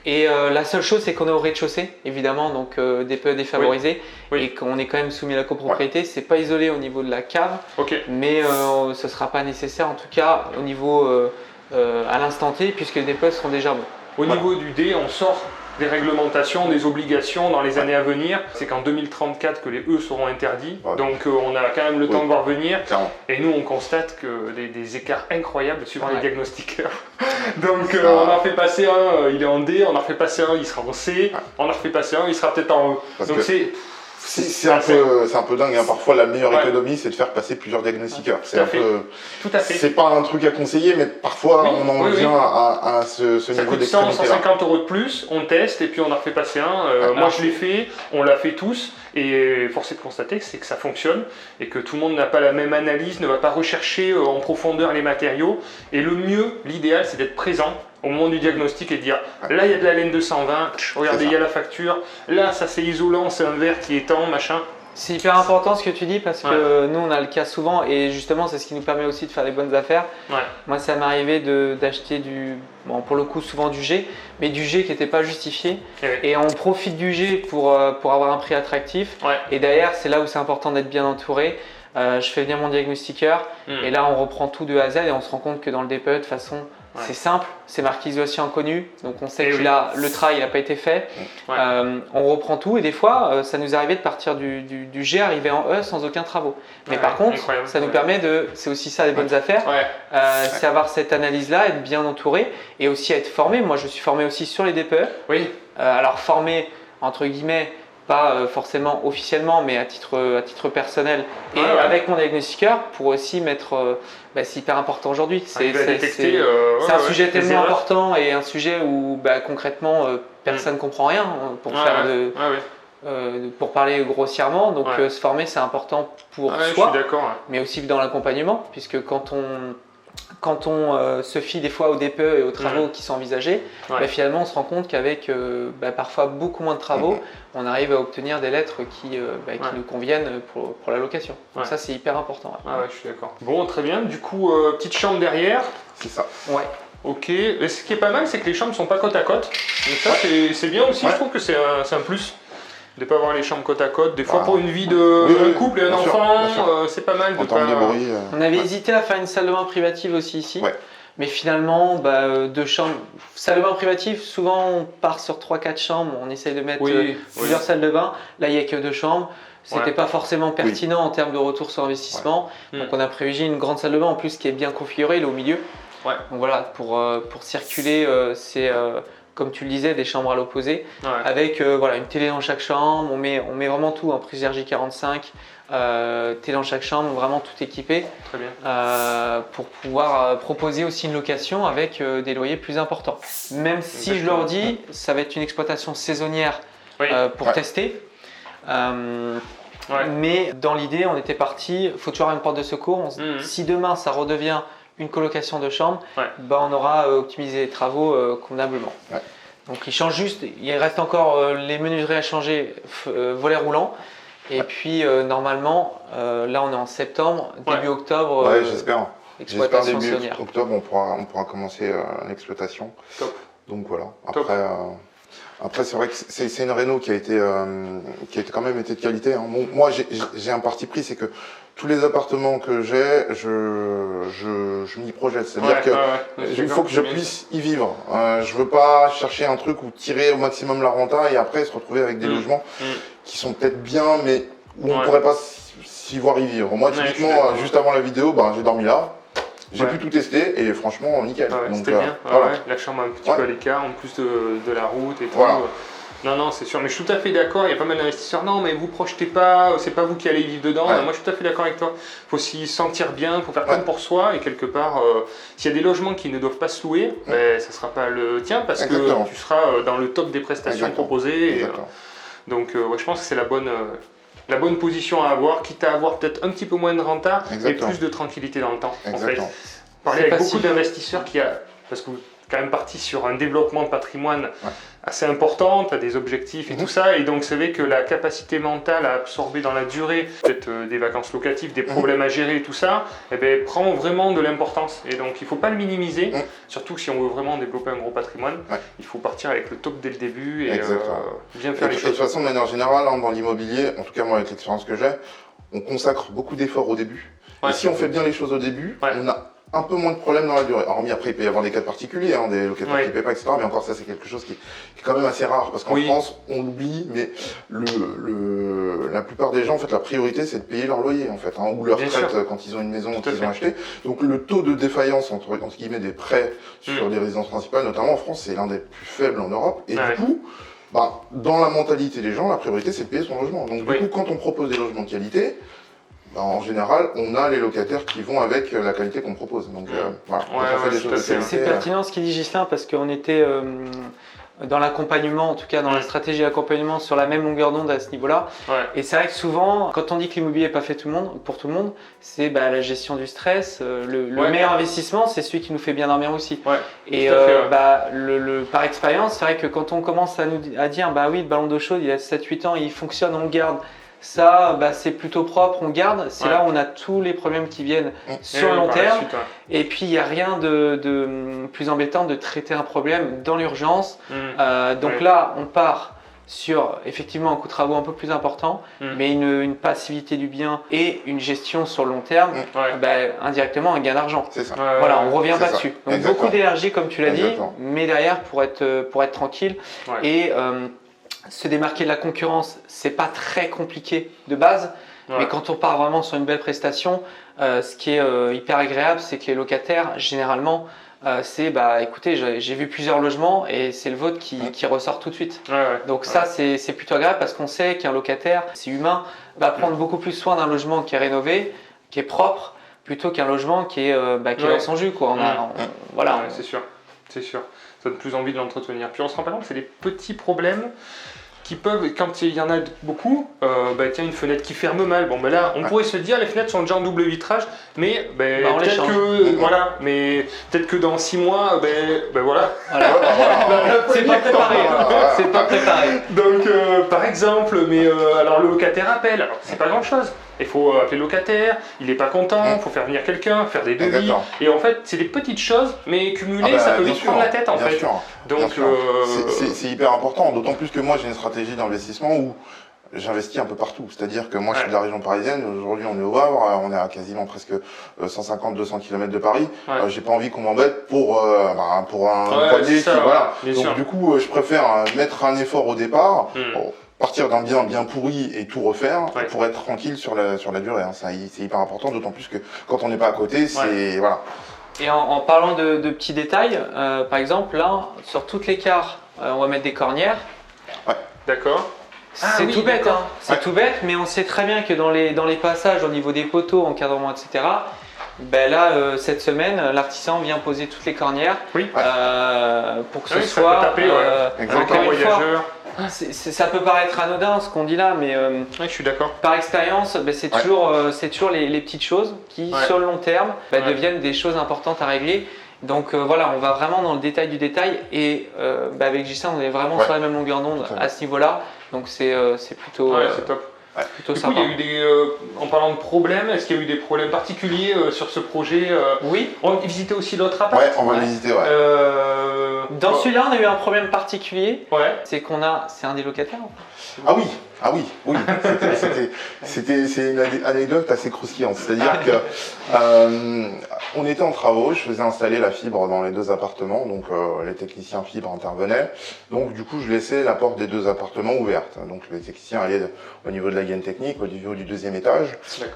B: Et la seule chose, c'est qu'on est au rez-de-chaussée, évidemment, donc DPE défavorisé, et qu'on est quand même soumis à la copropriété. C'est pas isolé au niveau de la cave, mais ce ne sera pas nécessaire, en tout cas au niveau à l'instant T, puisque les DPE seront déjà bons.
A: Au niveau du D, on sort des réglementations, des obligations dans les années à venir. C'est qu'en 2034 que les E seront interdits, donc on a quand même le temps de voir venir. Et nous, on constate que des écarts incroyables suivant les diagnostiqueurs. Donc on en fait passer un, il est en D, on en refait passer un, il sera en C, on en refait passer un, il sera peut-être en E. Donc
C: c'est un peu dingue, hein. Parfois la meilleure économie c'est de faire passer plusieurs diagnostiqueurs. C'est un peu.
A: Tout à fait.
C: C'est pas un truc à conseiller, mais parfois on en vient à ce niveau d'extrémité.
A: 150 € de plus, on teste et puis on en refait passer un. Moi je l'ai fait, on l'a fait tous. Et force est de constater c'est que ça fonctionne et que tout le monde n'a pas la même analyse, ne va pas rechercher en profondeur les matériaux. Et le mieux, l'idéal, c'est d'être présent au moment du diagnostic et de dire là il y a de la laine 220, regardez il y a la facture, là ça c'est isolant, c'est un verre qui est étend, machin.
B: C'est hyper important ce que tu dis parce que nous on a le cas souvent et justement c'est ce qui nous permet aussi de faire des bonnes affaires. Moi ça m'est arrivé d'acheter pour le coup souvent du G, mais du G qui n'était pas justifié et on profite du G pour avoir un prix attractif et derrière c'est là où c'est important d'être bien entouré. Je fais venir mon diagnostiqueur et là on reprend tout de A à Z et on se rend compte que dans le DPE de toute façon c'est simple, c'est marqué isolation inconnue, donc on sait que le travail n'a pas été fait. On reprend tout et des fois ça nous arrivait de partir du G arriver en E sans aucun travaux. Mais par contre ça nous permet c'est aussi ça les bonnes affaires, c'est avoir cette analyse là, être bien entouré et aussi être formé. Moi je suis formé aussi sur les DPE. Alors formé entre guillemets, pas forcément officiellement, mais à titre personnel et avec mon diagnostiqueur pour aussi mettre. C'est hyper important aujourd'hui. C'est un sujet tellement important et un sujet où concrètement personne ne comprend rien pour parler grossièrement. Donc se former c'est important pour soi, mais aussi dans l'accompagnement, puisque quand quand on se fie des fois au DPE et aux travaux qui sont envisagés, finalement on se rend compte qu'avec parfois beaucoup moins de travaux, on arrive à obtenir des lettres qui nous conviennent pour la location. Donc ça c'est hyper important.
A: Je suis d'accord. Bon, très bien. Du coup, petite chambre derrière.
C: C'est ça.
B: Ouais.
A: Ok. Et ce qui est pas mal, c'est que les chambres sont pas côte à côte. Donc ça c'est bien aussi. Je trouve que c'est un plus. De ne pas avoir les chambres côte à côte. Des fois, pour une vie de couple et un enfant, c'est pas mal de pas...
B: On avait hésité à faire une salle de bain privative aussi ici. Mais finalement, 2 chambres. Salle de bain privative, souvent on part sur 3-4 chambres. On essaye de mettre plusieurs salles de bain. Là, il n'y a que 2 chambres. C'était pas forcément pertinent en termes de retour sur investissement. Donc on a privilégié une grande salle de bain en plus qui est bien configurée, il est au milieu. Donc voilà, pour circuler, c'est... comme tu le disais, des chambres à l'opposé, avec une télé dans chaque chambre, on met vraiment tout, en prise RJ45, télé dans chaque chambre, vraiment tout équipé.
A: Très bien.
B: Pour pouvoir proposer aussi une location avec des loyers plus importants. Même si je leur dis, ça va être une exploitation saisonnière pour tester. Mais dans l'idée, on était parti, il faut toujours avoir une porte de secours. Si demain ça redevient une colocation de chambre, on aura optimisé les travaux convenablement. Donc il change juste, il reste encore les menuiseries à changer, volets roulants. Et puis normalement, là on est en septembre, début octobre,
C: j'espère.
B: Exploitation
C: début
B: saisonnière.
C: octobre, on pourra commencer l'exploitation.
A: Top.
C: Donc voilà. Après, c'est vrai que c'est une réno qui a quand même été de qualité. Hein. Bon, moi, j'ai un parti pris, c'est que tous les appartements que j'ai, je m'y projette. C'est-à-dire il faut que je puisse y vivre. Je veux pas chercher un truc où tirer au maximum la renta et après se retrouver avec des logements qui sont peut-être bien, mais où on pourrait pas s'y voir y vivre. Moi, typiquement, juste avant la vidéo, j'ai dormi là. J'ai pu tout tester et franchement nickel.
A: C'était bien. La chambre un petit peu à l'écart en plus de la route et tout. Non, c'est sûr. Mais je suis tout à fait d'accord. Il y a pas mal d'investisseurs. Non, mais vous projetez pas. C'est pas vous qui allez vivre dedans. Moi, je suis tout à fait d'accord avec toi. Il faut s'y sentir bien. Il faut faire comme pour soi. Et quelque part, s'il y a des logements qui ne doivent pas se louer, ça sera pas le tien parce que tu seras dans le top des prestations proposées. Donc, je pense que c'est la bonne position à avoir, quitte à avoir peut-être un petit peu moins de renta et plus de tranquillité dans le temps. En fait, parler avec beaucoup d'investisseurs parce que vous êtes quand même parti sur un développement de patrimoine assez important, tu as des objectifs et tout ça, et donc c'est vrai que la capacité mentale à absorber dans la durée, peut-être des vacances locatives, des problèmes à gérer et tout ça, prend vraiment de l'importance. Et donc il ne faut pas le minimiser, surtout si on veut vraiment développer un gros patrimoine, il faut partir avec le top dès le début et bien faire les choses.
C: De toute façon, de manière générale, dans l'immobilier, en tout cas moi avec l'expérience que j'ai, on consacre beaucoup d'efforts au début. Et si on fait bien les choses au début, on a un peu moins de problèmes dans la durée. Hormis après, il peut y avoir des cas particuliers, des locataires qui ne paient pas, etc. Mais encore ça, c'est quelque chose qui est quand même assez rare. Parce qu'en France, on l'oublie, mais la plupart des gens, en fait, la priorité, c'est de payer leur loyer, en fait, ou leur retraite quand ils ont une maison qu'ils ont achetée. Donc le taux de défaillance entre guillemets des prêts sur des résidences principales, notamment en France, c'est l'un des plus faibles en Europe. Et du coup, dans la mentalité des gens, la priorité, c'est de payer son logement. Donc du coup, quand on propose des logements de qualité, en général, on a les locataires qui vont avec la qualité qu'on propose. Donc
B: c'est pertinent ce qu'il dit Ghislain, parce qu'on était dans l'accompagnement, en tout cas dans la stratégie d'accompagnement, sur la même longueur d'onde à ce niveau-là. Et c'est vrai que souvent, quand on dit que l'immobilier n'est pas fait pour tout le monde, c'est la gestion du stress. Le meilleur investissement, c'est celui qui nous fait bien dormir aussi. Et par expérience, c'est vrai que quand on commence à dire oui, le ballon d'eau chaude, il a 7-8 ans, il fonctionne, on le garde. Ça, c'est plutôt propre, on garde. C'est là où on a tous les problèmes qui viennent sur le long terme. Et puis, il n'y a rien de plus embêtant de traiter un problème dans l'urgence. Donc là, on part sur effectivement un coût de travaux un peu plus important, mais une passivité du bien et une gestion sur le long terme, indirectement un gain d'argent.
C: C'est ça.
B: On revient pas dessus. Donc beaucoup d'énergie, comme tu l'as dit, mais derrière pour être tranquille. Et se démarquer de la concurrence, c'est pas très compliqué de base, mais quand on part vraiment sur une belle prestation, ce qui est hyper agréable, c'est que les locataires, généralement, écoutez, j'ai vu plusieurs logements et c'est le vôtre qui ressort tout de suite. Donc ça, c'est plutôt agréable parce qu'on sait qu'un locataire, c'est humain, va prendre beaucoup plus soin d'un logement qui est rénové, qui est propre, plutôt qu'un logement qui est dans son jus, quoi.
A: C'est sûr. Ça donne plus envie de l'entretenir. Puis on se rend pas compte que c'est des petits problèmes qui peuvent, quand il y en a beaucoup, tiens, une fenêtre qui ferme mal. Bon, là, on pourrait se dire, les fenêtres sont déjà en double vitrage, mais peut-être que, mais peut-être que dans 6 mois, voilà.
B: C'est pas préparé. C'est pas préparé.
A: Donc, par exemple, alors le locataire appelle, alors c'est pas grand-chose. Il faut appeler le locataire, il n'est pas content, il faut faire venir quelqu'un, faire des devis. Et en fait, c'est des petites choses, mais cumulées, ça peut vite prendre la tête en fait.
C: Donc, c'est hyper important, d'autant plus que moi j'ai une stratégie d'investissement où j'investis un peu partout. C'est-à-dire que moi je suis de la région parisienne, aujourd'hui on est au Havre, on est à quasiment presque 150-200 km de Paris. J'ai pas envie qu'on m'embête pour un poignet. Donc du coup, je préfère mettre un effort au départ. Partir d'un bien pourri et tout refaire pour être tranquille sur la durée. C'est hyper important, d'autant plus que quand on n'est pas à côté, c'est voilà.
B: Et en parlant de petits détails, par exemple là, sur toutes les cares, on va mettre des cornières.
A: D'accord.
B: C'est tout bête, c'est tout bête, mais on sait très bien que dans les passages au niveau des poteaux, encadrement, etc. Là, cette semaine, l'artisan vient poser toutes les cornières pour que ce soit
A: avec un voyageur.
B: Ça peut paraître anodin ce qu'on dit là, mais
A: je suis d'accord.
B: Par expérience, c'est toujours les petites choses qui, sur le long terme, deviennent des choses importantes à régler. Donc voilà, on va vraiment dans le détail du détail et avec Gislain, on est vraiment sur la même longueur d'onde à ce niveau-là. Donc c'est plutôt,
A: c'est top.
B: Plutôt
A: du
B: sympa.
A: coup, il y a eu en parlant de problèmes, est-ce qu'il y a eu des problèmes particuliers sur ce projet
B: Oui.
A: On va visiter aussi l'autre appart.
C: On va visiter,
B: Dans celui-là, on a eu un problème particulier. C'est c'est un des locataires.
C: Ah oui. C'est une anecdote assez croustillante. C'est-à-dire que on était en travaux, je faisais installer la fibre dans les 2 appartements, donc les techniciens fibre intervenaient. Donc du coup, je laissais la porte des 2 appartements ouverte. Donc les techniciens allaient au niveau de la gaine technique, au niveau du 2e étage.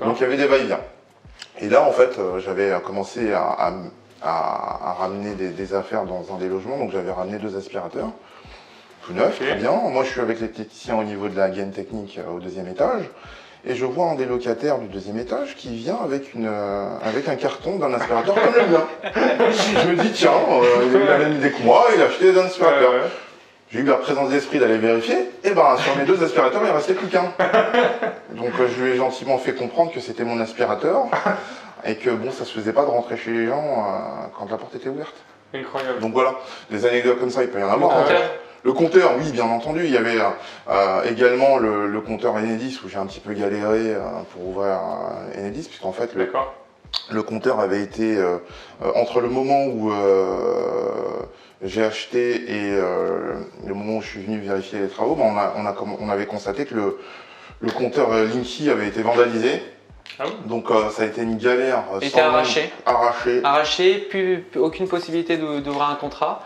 C: Donc il y avait des va-et-vient. Et là, en fait, j'avais commencé à ramener des affaires dans un des logements, donc j'avais ramené 2 aspirateurs. Tout neuf, très bien. Moi, je suis avec les techniciens au niveau de la gaine technique au 2e étage. Et je vois un des locataires du 2e étage qui vient avec un carton d'un aspirateur comme le mien. Je me dis, tiens, il a la même idée que moi, il a acheté des aspirateurs. J'ai eu la présence d'esprit d'aller vérifier. Et sur mes 2 aspirateurs, il ne restait plus qu'un. Donc, je lui ai gentiment fait comprendre que c'était mon aspirateur. Et que ça se faisait pas de rentrer chez les gens quand la porte était ouverte.
A: Incroyable.
C: Donc voilà, des anecdotes comme ça, il peut y en avoir. Le compteur, oui, bien entendu. Il y avait également le compteur Enedis où j'ai un petit peu galéré pour ouvrir Enedis, puisqu'en fait, le compteur avait été, entre le moment où j'ai acheté et le moment où je suis venu vérifier les travaux, on avait constaté que le compteur Linky avait été vandalisé. Donc ça a été une galère.
B: Il était arraché, plus aucune possibilité d'ouvrir un contrat.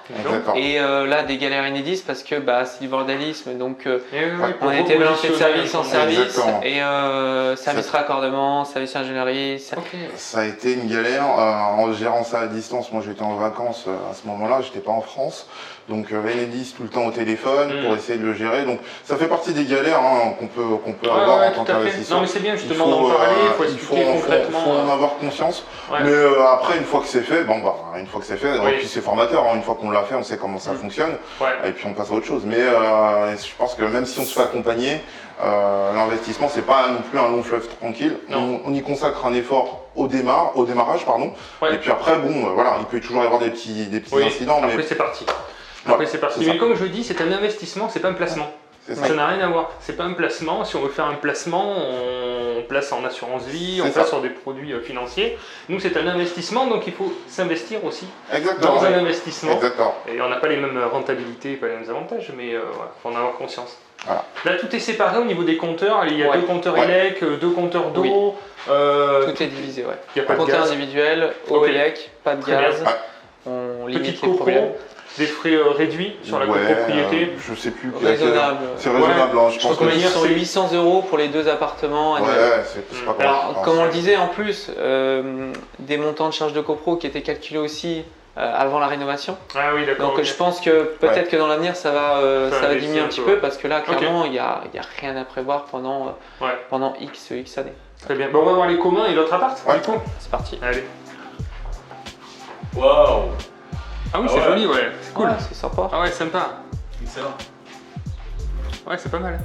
B: Et là, des galères inédites parce que c'est du vandalisme. Donc on a été balancé de service en service. Et service raccordement, service ingénierie.
C: Ça a été une galère en gérant ça à distance. Moi j'étais en vacances à ce moment-là, j'étais pas en France. Donc Enedis tout le temps au téléphone pour essayer de le gérer. Donc ça fait partie des galères qu'on peut avoir en tant qu'investisseur.
A: Non mais c'est bien justement d'en parler, il faut
C: en avoir conscience. Mais après une fois que c'est fait, une fois que c'est fait, et puis c'est formateur, une fois qu'on l'a fait, on sait comment ça fonctionne. Et puis on passe à autre chose. Mais je pense que même si on se fait accompagner, l'investissement c'est pas non plus un long fleuve tranquille. On y consacre un effort au démarrage. Et puis après, il peut toujours y avoir des petits incidents.
A: Après c'est parti. Mais comme je dis, c'est un investissement, c'est pas un placement. Ça n'a rien à voir. C'est pas un placement. Si on veut faire un placement, on place en assurance vie, on place sur des produits financiers. Nous, c'est un investissement, donc il faut s'investir aussi dans un investissement. Et on n'a pas les mêmes rentabilités, pas les mêmes avantages, mais il faut en avoir conscience. Là, tout est séparé au niveau des compteurs. Il y a 2 compteurs ELEC, 2 compteurs d'eau.
B: Tout est divisé, Il y a pas de compteur individuel, eau ELEC, pas de gaz. On limite les problèmes.
A: Des frais réduits sur la copropriété.
C: Je sais plus.
B: Raisonnable.
C: C'est raisonnable. Je pense
B: qu'on est sur 800 € pour les 2 appartements.
C: C'est pas
B: Alors, comme on le disait en plus, des montants de charges de copro qui étaient calculés aussi avant la rénovation.
A: Oui, d'accord.
B: Donc je pense que peut-être que dans l'avenir ça va diminuer un petit peu parce que là clairement il n'y a rien à prévoir pendant X années.
A: Très bien. On va voir les communs et l'autre appart du coup.
B: C'est parti.
A: Allez.
D: Waouh.
A: Ah oui, c'est joli, c'est cool.
B: C'est sympa.
A: Ah ouais, sympa.
D: Excellent.
A: Ouais, c'est pas mal.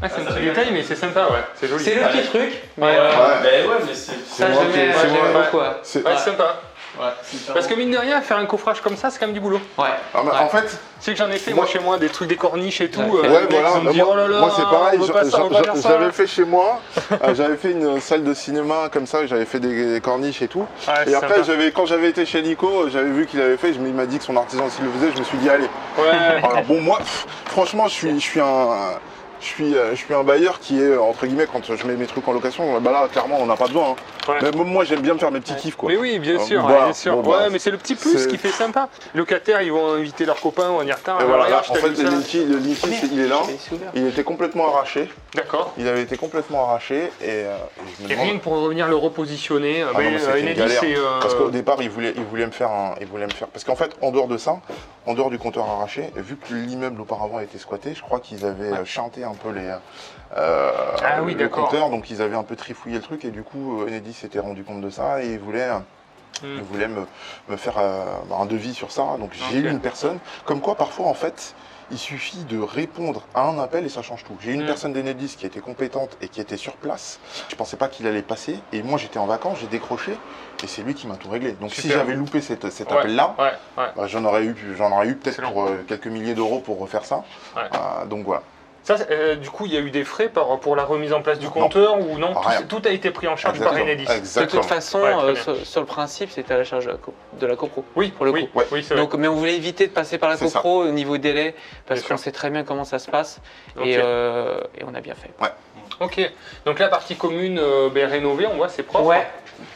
A: Ah, c'est un petit détail, mais c'est sympa, ouais. C'est joli.
B: C'est le petit truc.
A: Mais
B: mais c'est ça, j'aime beaucoup.
A: C'est sympa. Ouais, parce que mine de rien, faire un coffrage comme ça, c'est quand même du boulot.
B: Ouais.
C: En fait,
A: c'est que j'en ai fait moi chez moi des trucs, des corniches et tout.
C: Ouais, voilà. Moi c'est pareil. J'avais fait chez moi. J'avais fait une salle de cinéma comme ça. J'avais fait des corniches et tout.
A: Ouais,
C: et après, quand j'avais été chez Nico, j'avais vu qu'il avait fait. Il m'a dit que son artisan s'il le faisait. Je me suis dit allez.
A: Ouais.
C: Alors bon, moi, franchement, je suis un bailleur qui est, entre guillemets, quand je mets mes trucs en location, bah là, clairement, on n'a pas besoin. Hein. Ouais. Mais moi, j'aime bien me faire mes petits kiffs, quoi.
A: Mais oui, bien sûr.
C: Voilà.
A: Bien sûr.
C: Bon,
A: ouais, mais c'est le petit plus qui fait sympa. Les locataires, ils vont inviter leurs copains, on y retard.
C: Et voilà, là, en fait, le Linky, il est là. Il était complètement arraché.
A: D'accord.
C: Il avait été complètement arraché. Et
A: rien que pour revenir le repositionner,
C: parce qu'au départ, il voulait me faire parce qu'en fait, en dehors de ça, en dehors du compteur arraché, vu que l'immeuble auparavant a été squatté, je crois qu'ils avaient chanté un peu le compteur, donc ils avaient un peu trifouillé le truc et du coup Enedis s'était rendu compte de ça et il voulait me faire un devis sur ça. Donc j'ai eu une personne, comme quoi parfois en fait il suffit de répondre à un appel et ça change tout. J'ai eu une personne d'Enedis qui était compétente et qui était sur place. Je pensais pas qu'il allait passer et moi j'étais en vacances, j'ai décroché et c'est lui qui m'a tout réglé. Donc si j'avais loupé cet appel-là, bah, j'en aurais eu peut-être pour quelques milliers d'euros pour refaire ça. Donc voilà.
A: Ça, du coup, il y a eu des frais pour la remise en place du compteur ou non? Tout a été pris en charge par Enedis.
B: De toute façon, sur le principe, c'était à la charge de la copro.
A: Oui,
B: pour le coup.
A: Oui,
B: donc, mais on voulait éviter de passer par la copro au niveau délai parce qu'on sait très bien comment ça se passe et on a bien fait.
C: Ouais.
A: Ok, donc la partie commune rénovée, on voit, c'est propre.
B: Ouais.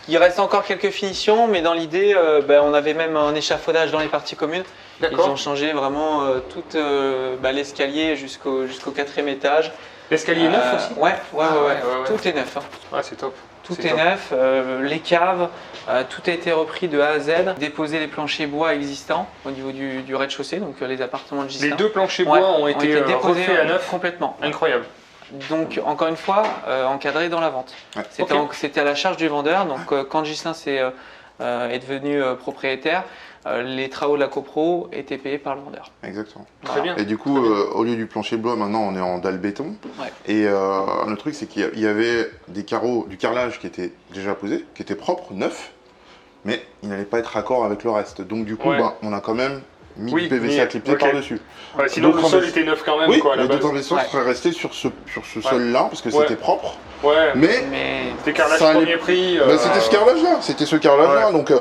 B: Il reste encore quelques finitions, mais dans l'idée, on avait même un échafaudage dans les parties communes. Ils ont changé vraiment tout l'escalier jusqu'au 4e étage.
A: L'escalier est neuf aussi?
B: Ouais. Tout est neuf.
A: Ouais, c'est top.
B: Tout est neuf, les caves, tout a été repris de A à Z. Déposer les planchers bois existants au niveau du rez-de-chaussée, donc les appartements de Ghislain.
A: Les 2 planchers bois ont été déposés à neuf.
B: Complètement.
A: Incroyable.
B: Donc encore une fois, encadré dans la vente. Ouais. C'était à la charge du vendeur. Donc quand Ghislain est devenu propriétaire, les travaux de la copro étaient payés par le vendeur.
C: Exactement.
A: Très bien.
C: Et du coup, au lieu du plancher bois, maintenant on est en dalle béton. Ouais. Et le truc, c'est qu'il y avait des carreaux, du carrelage qui était déjà posé, qui était propre, neuf, mais il n'allait pas être raccord avec le reste. Donc du coup, on a quand même mis du PVC à clipper par-dessus.
A: Ouais, sinon le sol était neuf quand même.
C: Oui, les deux investisseurs seraient restés sur ce sol-là parce que c'était propre.
A: Ouais,
C: mais
A: c'était carrelage premier prix.
C: C'était ce carrelage-là. Donc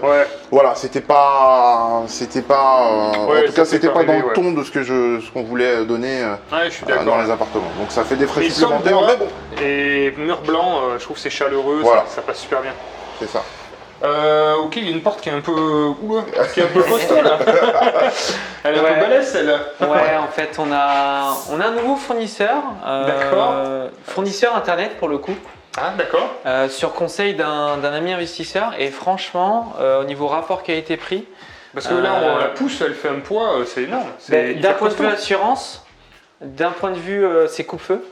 C: voilà, c'était pas. En tout cas, c'était pas dans le ton de ce qu'on voulait donner dans les appartements. Donc ça fait des frais supplémentaires, mais bon.
A: Et mur blanc, je trouve que c'est chaleureux, ça passe super bien.
C: C'est ça.
A: Ok, il y a une porte qui est un peu costaud là. Elle est un peu balèze celle-là.
B: Ouais, en fait on a un nouveau fournisseur. Fournisseur internet pour le coup.
A: Ah d'accord.
B: Sur conseil d'un ami investisseur et franchement au niveau rapport qualité-prix.
A: Parce que là on la pousse, elle fait un poids, c'est énorme.
B: D'un point de vue assurance, d'un point de vue c'est coupe-feu.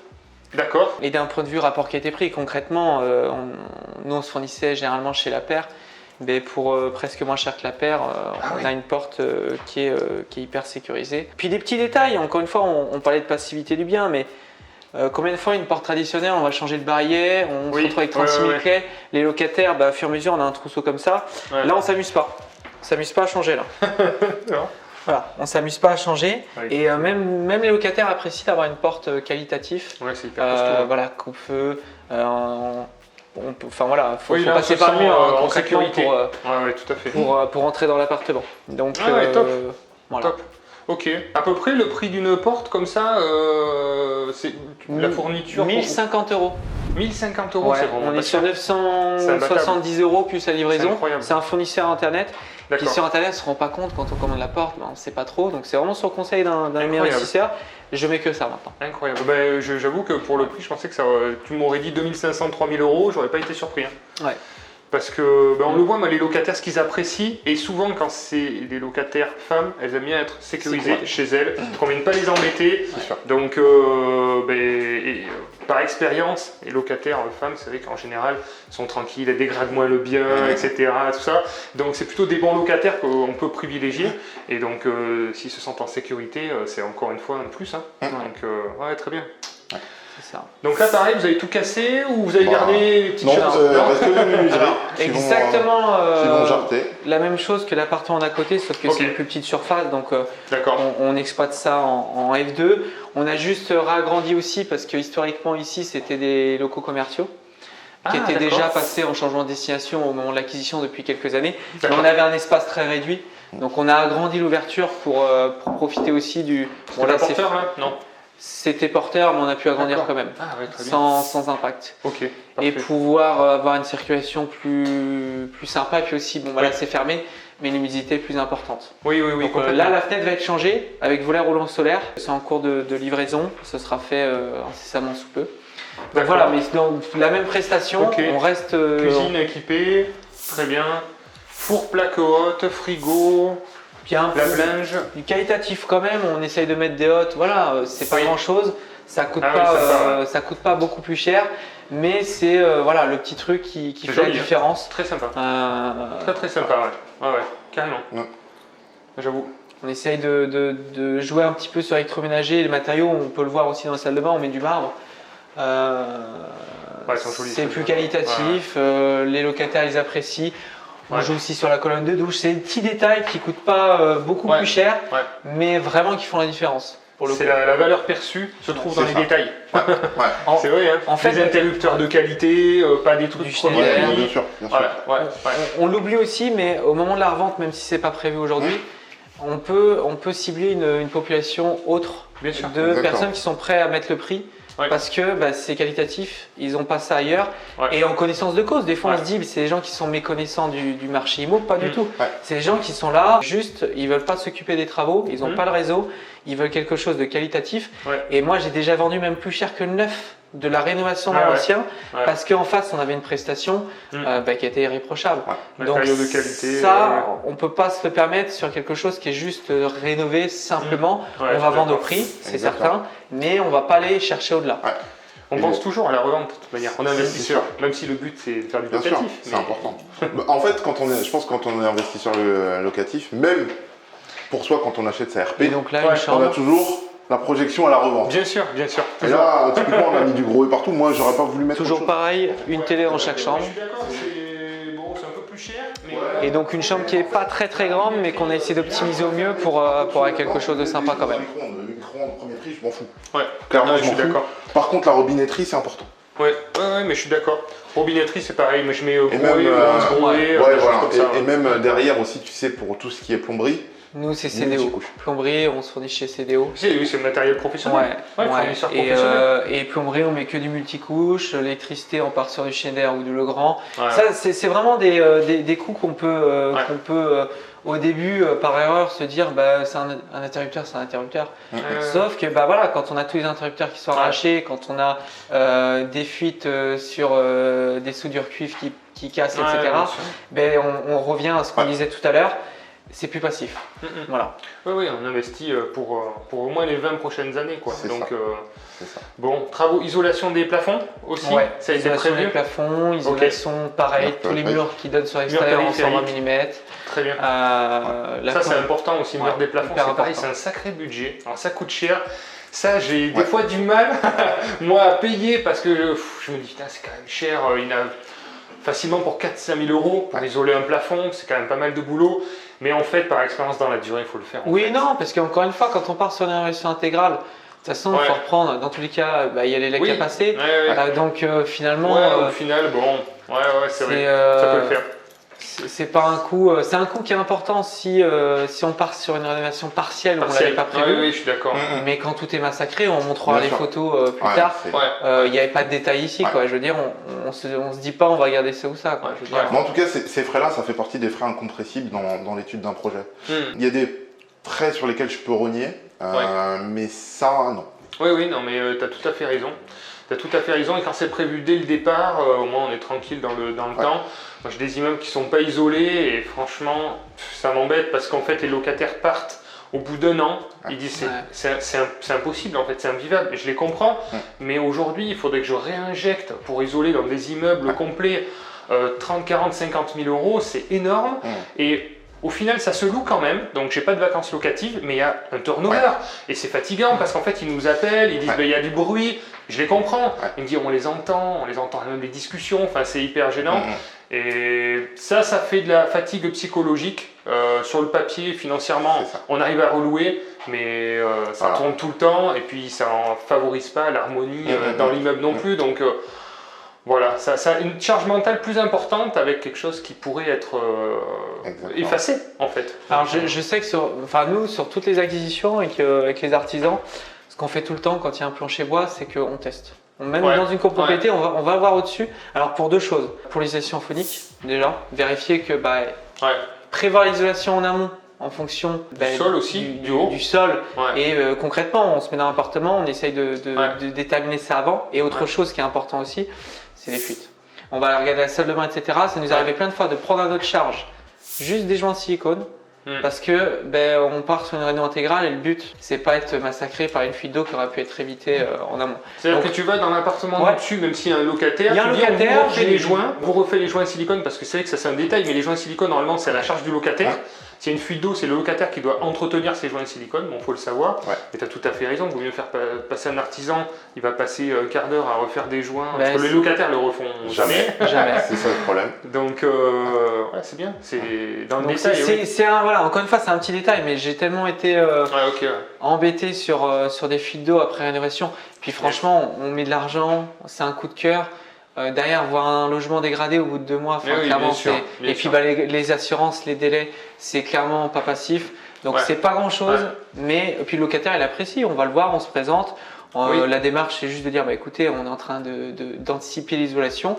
A: D'accord.
B: Et d'un point de vue rapport qualité-prix, concrètement, nous on se fournissait généralement chez La Paire, mais pour presque moins cher que La Paire, on a une porte qui est hyper sécurisée. Puis des petits détails, encore une fois, on parlait de passivité du bien, mais combien de fois une porte traditionnelle, on va changer de barillet, on se retrouve avec 36 000 clés, les locataires, au fur et à mesure, on a un trousseau comme ça. Ouais. Là, on s'amuse pas. On s'amuse pas à changer là.
A: Non.
B: Voilà, on ne s'amuse pas à changer et même les locataires apprécient d'avoir une porte qualitative.
A: Ouais, c'est hyper costaud.
B: Voilà, coupe-feu. Faut passer par le mur
A: en sécurité. Tout à fait.
B: Pour entrer dans l'appartement. Donc,
A: top.
B: Voilà.
A: Top. Ok. À peu près le prix d'une porte comme ça, c'est la fourniture.
B: 1050 €.
A: 1050 €, c'est vraiment.
B: On est sur 970 € plus la livraison. C'est un fournisseur internet. Qui sur internet ne se rend pas compte quand on commande la porte, on ne sait pas trop. Donc c'est vraiment sur conseil d'un investisseur. Je mets que ça maintenant.
A: Incroyable. J'avoue que pour le prix, je pensais que tu m'aurais dit 2500, 3000 €, j'aurais pas été surpris. Hein. Ouais. Parce que on le voit, les locataires, ce qu'ils apprécient, et souvent quand c'est des locataires femmes, elles aiment bien être sécurisées chez elles, qu'on ne vienne pas les embêter. Donc par expérience, les locataires femmes, c'est vrai qu'en général, sont tranquilles, elles dégradent moins le bien, etc. Tout ça. Donc c'est plutôt des bons locataires qu'on peut privilégier. Et donc s'ils se sentent en sécurité, c'est encore une fois un plus. Hein. Donc ouais, très bien.
B: Ouais. Ça.
A: Donc là, pareil, vous avez tout cassé ou vous avez gardé les petites choses?
C: Non, reste que les menuiseries.
B: Exactement
C: qui vont jarter.
B: La même chose que l'appartement d'à côté, sauf que c'est une plus petite surface, donc on exploite ça en F2. On a juste réagrandi aussi parce que historiquement ici, c'était des locaux commerciaux qui étaient déjà passés en changement de destination au moment de l'acquisition depuis quelques années. Mais on avait un espace très réduit, donc on a agrandi l'ouverture pour profiter aussi du…
A: Bon, là, porteur, là? Non.
B: C'était porteur, mais on a pu agrandir quand même, sans impact. Et pouvoir avoir une circulation plus sympa. Et puis aussi, bon, là c'est fermé, mais une humidité plus importante.
A: Oui.
B: Donc, là, la fenêtre va être changée avec volet roulant solaire. C'est en cours de livraison. Ce sera fait incessamment sous peu. Donc voilà, mais dans la même prestation, on reste…
A: Cuisine équipée, très bien. Four plaque haute, frigo…
B: Bien, du qualitatif quand même, on essaye de mettre des hottes, voilà, c'est pas grand chose, ça coûte pas beaucoup plus cher, mais c'est voilà, le petit truc qui fait la différence.
A: Très sympa. Très sympa, ouais, carrément. J'avoue.
B: On essaye de jouer un petit peu sur l'électroménager, les matériaux, on peut le voir aussi dans la salle de bain, on met du marbre. C'est plus qualitatif, les locataires les apprécient. On joue aussi sur la colonne de douche. C'est des petits détails qui ne coûtent pas beaucoup plus cher, mais vraiment qui font la différence.
A: C'est la valeur perçue se trouve dans les détails. C'est vrai, hein. En fait, des interrupteurs de qualité, pas des trucs du
C: bien sûr.
B: On l'oublie aussi, mais au moment de la revente, même si ce n'est pas prévu aujourd'hui, on peut cibler une population autre de personnes qui sont prêtes à mettre le prix. Parce que c'est qualitatif, ils n'ont pas ça ailleurs. Et en connaissance de cause, des fois on se dit c'est des gens qui sont méconnaissants du marché IMO, pas du tout. C'est des gens qui sont là, juste ils ne veulent pas s'occuper des travaux, ils n'ont pas le réseau, ils veulent quelque chose de qualitatif. Et moi j'ai déjà vendu même plus cher que le neuf de la rénovation de l'ancien parce qu'en face on avait une prestation qui était irréprochable. Donc
A: de qualité,
B: ça, on ne peut pas se le permettre sur quelque chose qui est juste rénové simplement. On va vendre au prix, c'est certain, mais on ne va pas aller chercher au-delà.
A: On pense toujours à la revente de toute manière, on est investisseur, même si le but c'est de faire du locatif.
C: C'est important. En fait, je pense que quand on est investisseur locatif, même pour soi quand on achète sa RP,
B: donc là,
C: on a toujours la projection à la revente.
A: Bien sûr.
C: Et là, typiquement, on a mis du gros et partout. Moi, j'aurais pas voulu mettre
B: toujours pareil, une télé dans chaque chambre.
A: Je suis d'accord, c'est un peu plus cher.
B: Et donc une chambre qui n'est pas très grande, mais qu'on a essayé d'optimiser au mieux pour avoir quelque chose de sympa quand même.
C: Le micro-ondes premier prix, je m'en fous.
A: Clairement, je suis d'accord.
C: Par contre, la robinetterie, c'est important.
A: Ouais, mais je suis d'accord. Robinetterie, c'est pareil. Moi, je mets
C: et même derrière aussi, tu sais, pour tout ce qui est plomberie.
B: Nous, c'est CDO. Plomberie, on se fournit chez CDO.
A: Oui, c'est le matériel professionnel.
B: Et plomberie, on met que du multicouche. L'électricité, on part sur du Schneider ou du Legrand. Ça, c'est vraiment des coûts qu'on peut, au début, par erreur, se dire c'est un interrupteur, c'est un interrupteur. Sauf que quand on a tous les interrupteurs qui sont arrachés, quand on a des fuites sur des soudures cuivre qui cassent, etc., on revient à ce qu'on disait tout à l'heure. C'est plus passif. Voilà.
A: Oui, on investit pour au moins les 20 prochaines années. Donc,
C: ça.
A: Bon, travaux, isolation des plafonds aussi. Ça a été prévu.
B: Isolation des plafonds, isolation pareil, tous les murs qui donnent sur l'extérieur en 120 mm.
A: Très bien. Ça, c'est important aussi, mur des plafonds. C'est pareil, c'est un sacré budget. Alors, ça coûte cher. Ça, j'ai des fois du mal, moi, à payer parce que je me dis, putain, c'est quand même cher. Il a facilement pour 4-5 000 euros pour isoler un plafond, c'est quand même pas mal de boulot. Mais en fait, par expérience dans la durée, il faut le faire.
B: Non, parce qu'encore une fois, quand on part sur une rénovation intégrale, de toute façon, il faut reprendre. Dans tous les cas, il y a les legs à passer. Donc finalement.
A: Au final, c'est vrai. Ça peut le faire.
B: C'est pas un coût. C'est un coût qui est important si on part sur une rénovation partielle où on l'avait pas prévu.
A: Oui, je suis d'accord.
B: Mais quand tout est massacré, on montrera les photos plus tard. Il n'y avait pas de détails ici, quoi. Je veux dire, on se dit pas on va garder ça ou ça, quoi.
C: Mais en tout cas, ces frais-là, ça fait partie des frais incompressibles dans l'étude d'un projet. Il y a des frais sur lesquels je peux rogner, mais ça, non.
A: Non, mais tu as tout à fait raison. Tu as tout à fait raison, et quand c'est prévu dès le départ, au moins on est tranquille dans le temps. Moi, j'ai des immeubles qui ne sont pas isolés et franchement, ça m'embête parce qu'en fait les locataires partent Au bout d'1 an, ils disent c'est impossible en fait, c'est invivable. Et je les comprends, mais aujourd'hui il faudrait que je réinjecte pour isoler dans des immeubles complets 30, 40, 50 000 euros, c'est énorme. Et au final, ça se loue quand même, donc j'ai pas de vacances locatives, mais il y a un turnover. Et c'est fatigant parce qu'en fait, ils nous appellent, ils disent il y a du bruit, je les comprends. Ils me disent on les entend même les discussions, enfin c'est hyper gênant. Et ça fait de la fatigue psychologique. Sur le papier, financièrement, on arrive à relouer, mais ça tourne tout le temps et puis ça ne favorise pas l'harmonie dans l'immeuble non plus. Donc voilà, ça a une charge mentale plus importante avec quelque chose qui pourrait être effacé en fait.
B: Alors je sais que nous, sur toutes les acquisitions avec les artisans, ce qu'on fait tout le temps quand il y a un plancher bois, c'est qu'on teste. Même dans une copropriété, on va voir au-dessus. Alors pour deux choses, pour l'isolation phonique, déjà, vérifier que prévoir l'isolation en amont en fonction
A: du sol aussi,
B: du sol. Et concrètement, on se met dans l'appartement, on essaye de déterminer ça avant. Et autre chose qui est important aussi, c'est les fuites. On va regarder la salle de bain, etc. Ça nous arrivait plein de fois de prendre à notre charge juste des joints de silicone. Parce que on part sur une réno intégrale et le but c'est pas être massacré par une fuite d'eau qui aurait pu être évitée en amont.
A: C'est-à-dire que tu vas dans l'appartement dessus, même s'il y a un locataire, vous refait les joints, vous refait les joints silicone parce que c'est vrai que ça c'est un détail, mais les joints silicone normalement c'est à la charge du locataire. S'il y a une fuite d'eau, c'est le locataire qui doit entretenir ses joints de silicone, bon, faut le savoir. Et tu as tout à fait raison, il vaut mieux faire passer un artisan, il va passer un quart d'heure à refaire des joints, parce que les locataires le refont jamais.
C: C'est ça le problème.
A: Donc, c'est bien, c'est dans le détail.
B: Encore une fois, c'est un petit détail, mais j'ai tellement été embêté sur des fuites d'eau après rénovation. Puis franchement, on met de l'argent, c'est un coup de cœur. Derrière, voir un logement dégradé au bout de 2 mois, clairement, et puis les assurances, les délais, c'est clairement pas passif. Donc c'est pas grand chose, mais puis le locataire il apprécie, on va le voir, on se présente. La démarche c'est juste de dire écoutez, on est en train d'anticiper l'isolation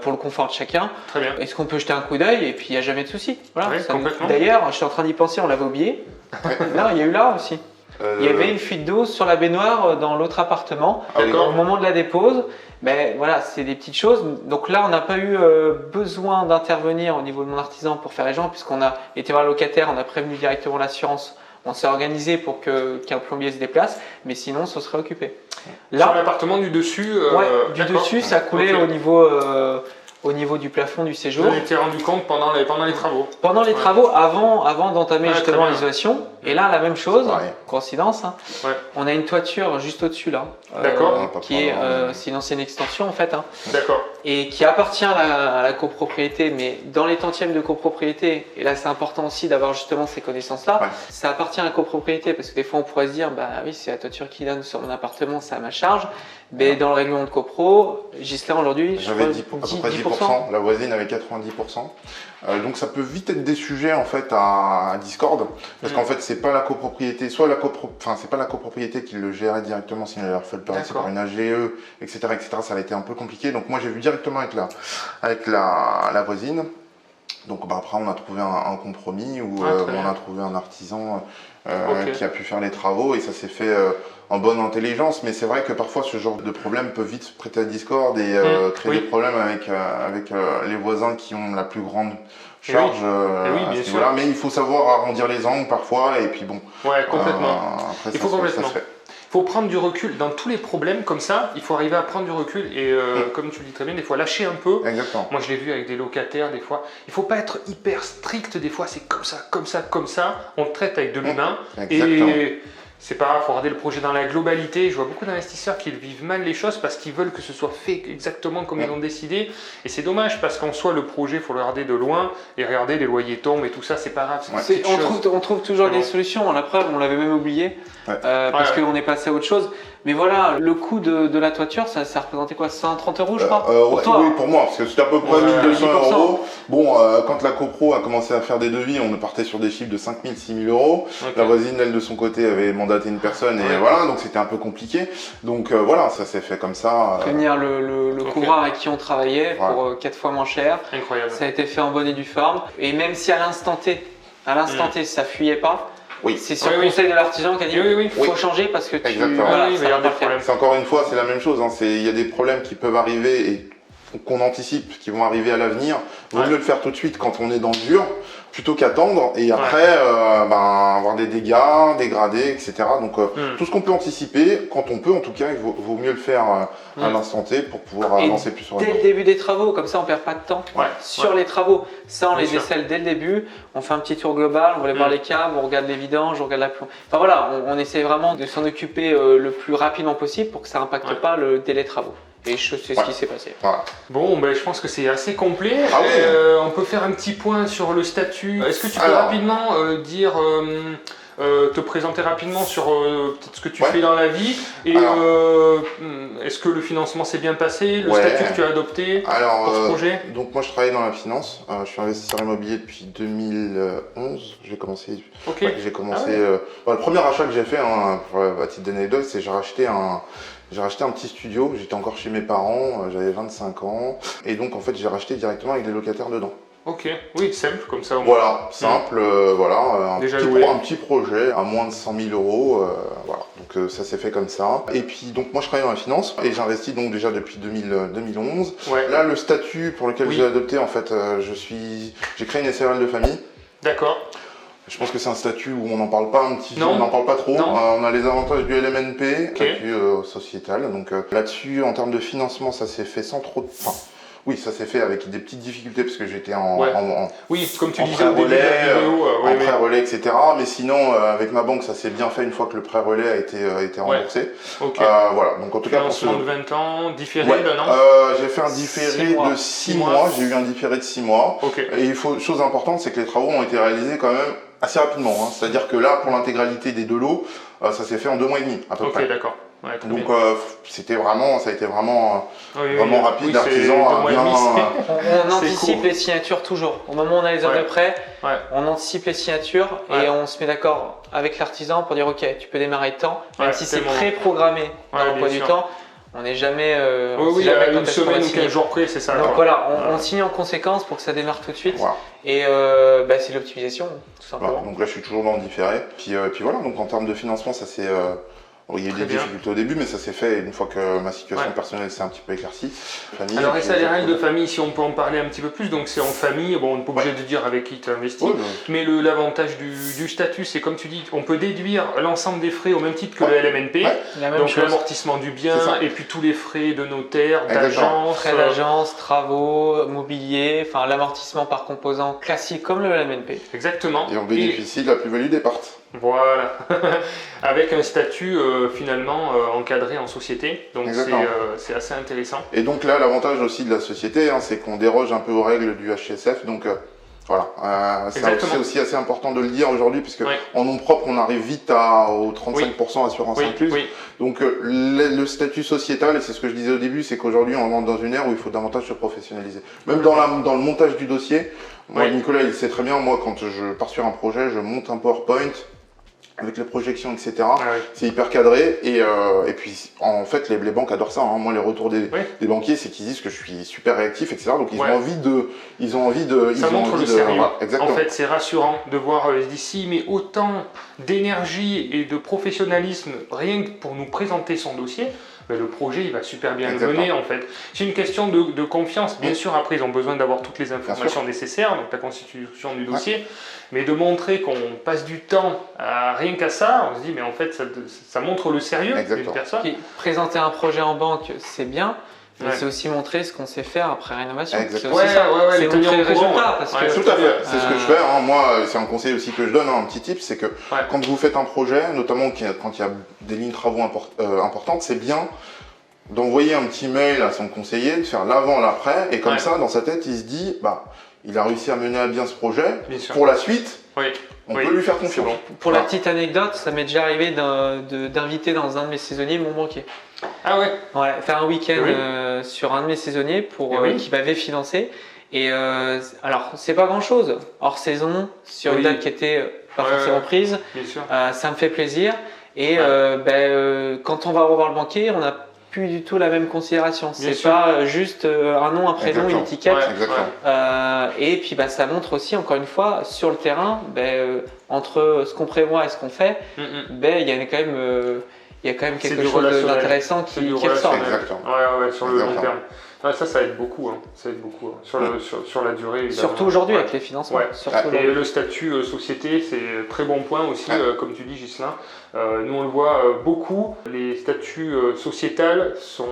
B: pour le confort de chacun.
A: Très bien.
B: Est-ce qu'on peut jeter un coup d'œil et puis il n'y a jamais de souci. Voilà,
A: complètement.
B: D'ailleurs, je suis en train d'y penser, on l'avait oublié. Non, il y a eu là aussi. Il y avait une fuite d'eau sur la baignoire dans l'autre appartement au moment de la dépose. Mais voilà, c'est des petites choses. Donc là, on n'a pas eu besoin d'intervenir au niveau de mon artisan pour faire les gens, puisqu'on a été voir le locataire, on a prévenu directement l'assurance. On s'est organisé pour qu'un plombier se déplace, mais sinon, ça serait occupé.
A: Là, sur l'appartement du dessus,
B: du dessus, ça coulait au niveau du plafond du séjour.
A: Vous avez rendu compte pendant les travaux.
B: Pendant les travaux, avant d'entamer justement l'isolation. Et là, la même chose, coïncidence, on a une toiture juste au-dessus là, qui est c'est une ancienne extension en fait.
A: D'accord.
B: Et qui appartient à la copropriété, mais dans les tantièmes de copropriété, et là c'est important aussi d'avoir justement ces connaissances-là, ça appartient à la copropriété parce que des fois on pourrait se dire, oui, c'est la toiture qui donne sur mon appartement, c'est à ma charge. Mais dans le règlement de copro, Ghislain aujourd'hui,
C: j'avais à peu près 10%, la voisine avait 90%. Donc ça peut vite être des sujets en fait à discorde, parce qu'en fait c'est pas la copropriété, c'est pas la copropriété qui le gérait directement, sinon il leur fait le passer par une AGE, etc., ça a été un peu compliqué. Donc moi j'ai vu directement avec la voisine. Donc après on a trouvé un compromis où on a trouvé un artisan qui a pu faire les travaux et ça s'est fait en bonne intelligence, mais c'est vrai que parfois ce genre de problème peut vite prêter à discorde et créer des problèmes avec les voisins qui ont la plus grande charge à ce niveau-là. Mais il faut savoir arrondir les angles parfois et puis bon.
A: Ouais, complètement.
C: Après,
A: il faut complètement. Il faut prendre du recul dans tous les problèmes comme ça. Il faut arriver à prendre du recul et comme tu le dis très bien, des fois lâcher un peu.
C: Exactement.
A: Moi, je l'ai vu avec des locataires des fois. Il faut pas être hyper strict des fois. C'est comme ça, comme ça, comme ça. On traite avec de l'humain et c'est pas grave. Il faut regarder le projet dans la globalité. Je vois beaucoup d'investisseurs qui vivent mal les choses parce qu'ils veulent que ce soit fait exactement comme ils ont décidé. Et c'est dommage parce qu'en soi, le projet, il faut le regarder de loin et regarder les loyers tombent et tout ça. C'est pas grave.
B: On trouve toujours des solutions. La preuve, on l'avait même oublié. Parce qu'on est passé à autre chose. Mais voilà, le coût de la toiture, ça représentait quoi, 130 € je crois
C: pour toi. Oui, pour moi, parce que c'était à peu près 1200 €. Bon, quand la copro a commencé à faire des devis, on partait sur des chiffres de 5 000, 6 000 €. La voisine, elle, de son côté, avait mandaté une personne et voilà, donc c'était un peu compliqué. Donc voilà, ça s'est fait comme ça.
B: Tenir le couvreur avec qui on travaillait pour 4 fois moins cher.
A: Incroyable.
B: Ça a été fait en bonne et due forme. Et même si à l'instant T, ça fuyait pas, c'est sur le conseil de l'artisan qui a dit il faut changer parce que tu
C: il va y avoir des problèmes. C'est encore une fois, c'est la même chose. Il y a des problèmes qui peuvent arriver et qu'on anticipe, qui vont arriver à l'avenir. Vaut mieux le faire tout de suite quand on est dans le dur, plutôt qu'attendre et après avoir des dégâts, dégradés, etc. Donc tout ce qu'on peut anticiper, quand on peut en tout cas, il vaut mieux le faire à l'instant T pour pouvoir avancer plus sur
B: dès le début des travaux, comme ça on perd pas de temps sur les travaux. Ça on les décèle dès le début, on fait un petit tour global, on va aller voir les câbles, on regarde les vidanges, on regarde la plomb. Enfin voilà, on essaie vraiment de s'en occuper le plus rapidement possible pour que ça n'impacte pas le délai de travaux. Et c'est ce qui s'est passé.
A: Voilà. Bon, je pense que c'est assez complet. On peut faire un petit point sur le statut. Est-ce que tu peux rapidement te présenter rapidement sur peut-être ce que tu fais dans la vie et est-ce que le financement s'est bien passé, le statut que tu as adopté pour ce projet?
C: Donc moi je travaille dans la finance, je suis investisseur immobilier depuis 2011, j'ai commencé, le premier achat que j'ai fait, à titre d'anecdote, c'est j'ai racheté un petit studio, j'étais encore chez mes parents, j'avais 25 ans et donc en fait j'ai racheté directement avec des locataires dedans.
A: Ok, oui, simple comme ça.
C: Voilà, simple, un petit projet à moins de 100 000 euros, voilà, donc ça s'est fait comme ça. Et puis donc moi je travaille dans la finance et j'investis donc déjà depuis 2011. Là le statut pour lequel j'ai adopté en fait, j'ai créé une SARL de famille.
A: D'accord.
C: Je pense que c'est un statut où on n'en parle pas on n'en parle pas trop. On a les avantages du LMNP, statut sociétal. Donc là-dessus, en termes de financement, ça s'est fait sans trop de... Oui, ça s'est fait avec des petites difficultés parce que j'étais
A: comme tu disais au début de la vidéo,
C: prêt-relais, etc. Mais sinon, avec ma banque, ça s'est bien fait une fois que le prêt-relais a été remboursé. Voilà, donc en tout cas...
A: Financement de 20 ans, différé d'un an
C: j'ai fait un différé de 6 mois. J'ai eu un différé de 6 mois. Et chose importante, c'est que les travaux ont été réalisés quand même assez rapidement. C'est-à-dire que là, pour l'intégralité des 2 lots, ça s'est fait en 2 mois et demi à peu près.
A: Ok, d'accord.
C: Donc ça a été vraiment rapide, l'artisan a bien...
B: On anticipe les signatures toujours. Au moment où on a les heures de prêt, on anticipe les signatures et on se met d'accord avec l'artisan pour dire ok, tu peux démarrer tant, même si c'est préprogrammé dans l'emploi du temps. On n'est jamais,
A: une semaine ou 15 jours près, c'est ça.
B: Donc voilà, on signe en conséquence pour que ça démarre tout de suite. Et c'est l'optimisation, tout simplement.
C: Donc là, je suis toujours dans le différé. Puis voilà, donc en termes de financement, ça c'est... il y a eu des difficultés au début, mais ça s'est fait une fois que ma situation personnelle s'est un petit peu éclaircie.
A: Alors, SARL de famille, si on peut en parler un petit peu plus, donc c'est en famille, on n'est pas obligé de dire avec qui tu investis, mais l'avantage du statut, c'est comme tu dis, on peut déduire l'ensemble des frais au même titre que le LMNP, donc l'amortissement du bien, et puis tous les frais de notaire, d'agence.
B: Frais d'agence, travaux, mobilier, enfin l'amortissement par composant classique comme le LMNP.
A: Exactement.
C: Et on bénéficie de la plus-value des parts.
A: Voilà, avec un statut finalement encadré en société, donc c'est assez intéressant.
C: Et donc là, l'avantage aussi de la société, c'est qu'on déroge un peu aux règles du HCSF, donc voilà, c'est aussi assez important de le dire aujourd'hui, puisque en nom propre, on arrive vite aux 35% assurance incluse. Donc le statut sociétal, et c'est ce que je disais au début, c'est qu'aujourd'hui, on rentre dans une ère où il faut davantage se professionnaliser. Même dans le montage du dossier, moi, Nicolas, il sait très bien, moi, quand je pars sur un projet, je monte un PowerPoint, avec les projections, etc. C'est hyper cadré et puis en fait les banques adorent ça. Moi les retours des banquiers c'est qu'ils disent que je suis super réactif, etc. Donc ils ont envie de
A: ça montre le sérieux.
C: Exactement.
A: En fait c'est rassurant de voir d'ici mais autant d'énergie et de professionnalisme rien que pour nous présenter son dossier. Le projet il va super bien le mener en fait. C'est une question de confiance. Bien sûr après ils ont besoin d'avoir toutes les informations nécessaires, donc la constitution du dossier, mais de montrer qu'on passe du temps à rien qu'à ça, on se dit mais en fait ça montre le sérieux d'une personne.
B: Présenter un projet en banque c'est bien, mais c'est aussi montrer ce qu'on sait faire après rénovation.
C: C'est
B: montrer le résultat. Parce que,
C: tout à fait, c'est ce que je fais. Moi, c'est un conseil aussi que je donne, un petit tip, c'est que quand vous faites un projet, notamment quand il y a des lignes de travaux importantes, c'est bien d'envoyer un petit mail à son conseiller, de faire l'avant, l'après, et comme ça, dans sa tête, il se dit, il a réussi à mener à bien ce projet. Pour la suite, on peut lui faire confiance.
B: Pour la petite anecdote, ça m'est déjà arrivé d'inviter dans un de mes saisonniers mon banquier.
A: Ah ouais.
B: Faire un week-end sur un de mes saisonniers qui m'avait financé. Et alors, c'est pas grand-chose. Hors saison, sur une date qui était pas forcément prise, ça me fait plaisir. Et quand on va revoir le banquier, on n'a plus du tout la même considération. C'est pas juste un nom, un prénom, une étiquette. Et puis ça montre aussi, encore une fois, sur le terrain, entre ce qu'on prévoit et ce qu'on fait, il y a quand même quelque chose d'intéressant qui ressort.
A: Sur le long terme. Ah, ça aide beaucoup, ça aide beaucoup sur la durée. Évidemment.
B: Surtout aujourd'hui avec les financements.
A: Et le statut société, c'est très bon point aussi, comme tu dis Ghislain. Nous on le voit beaucoup, les statuts sociétals sont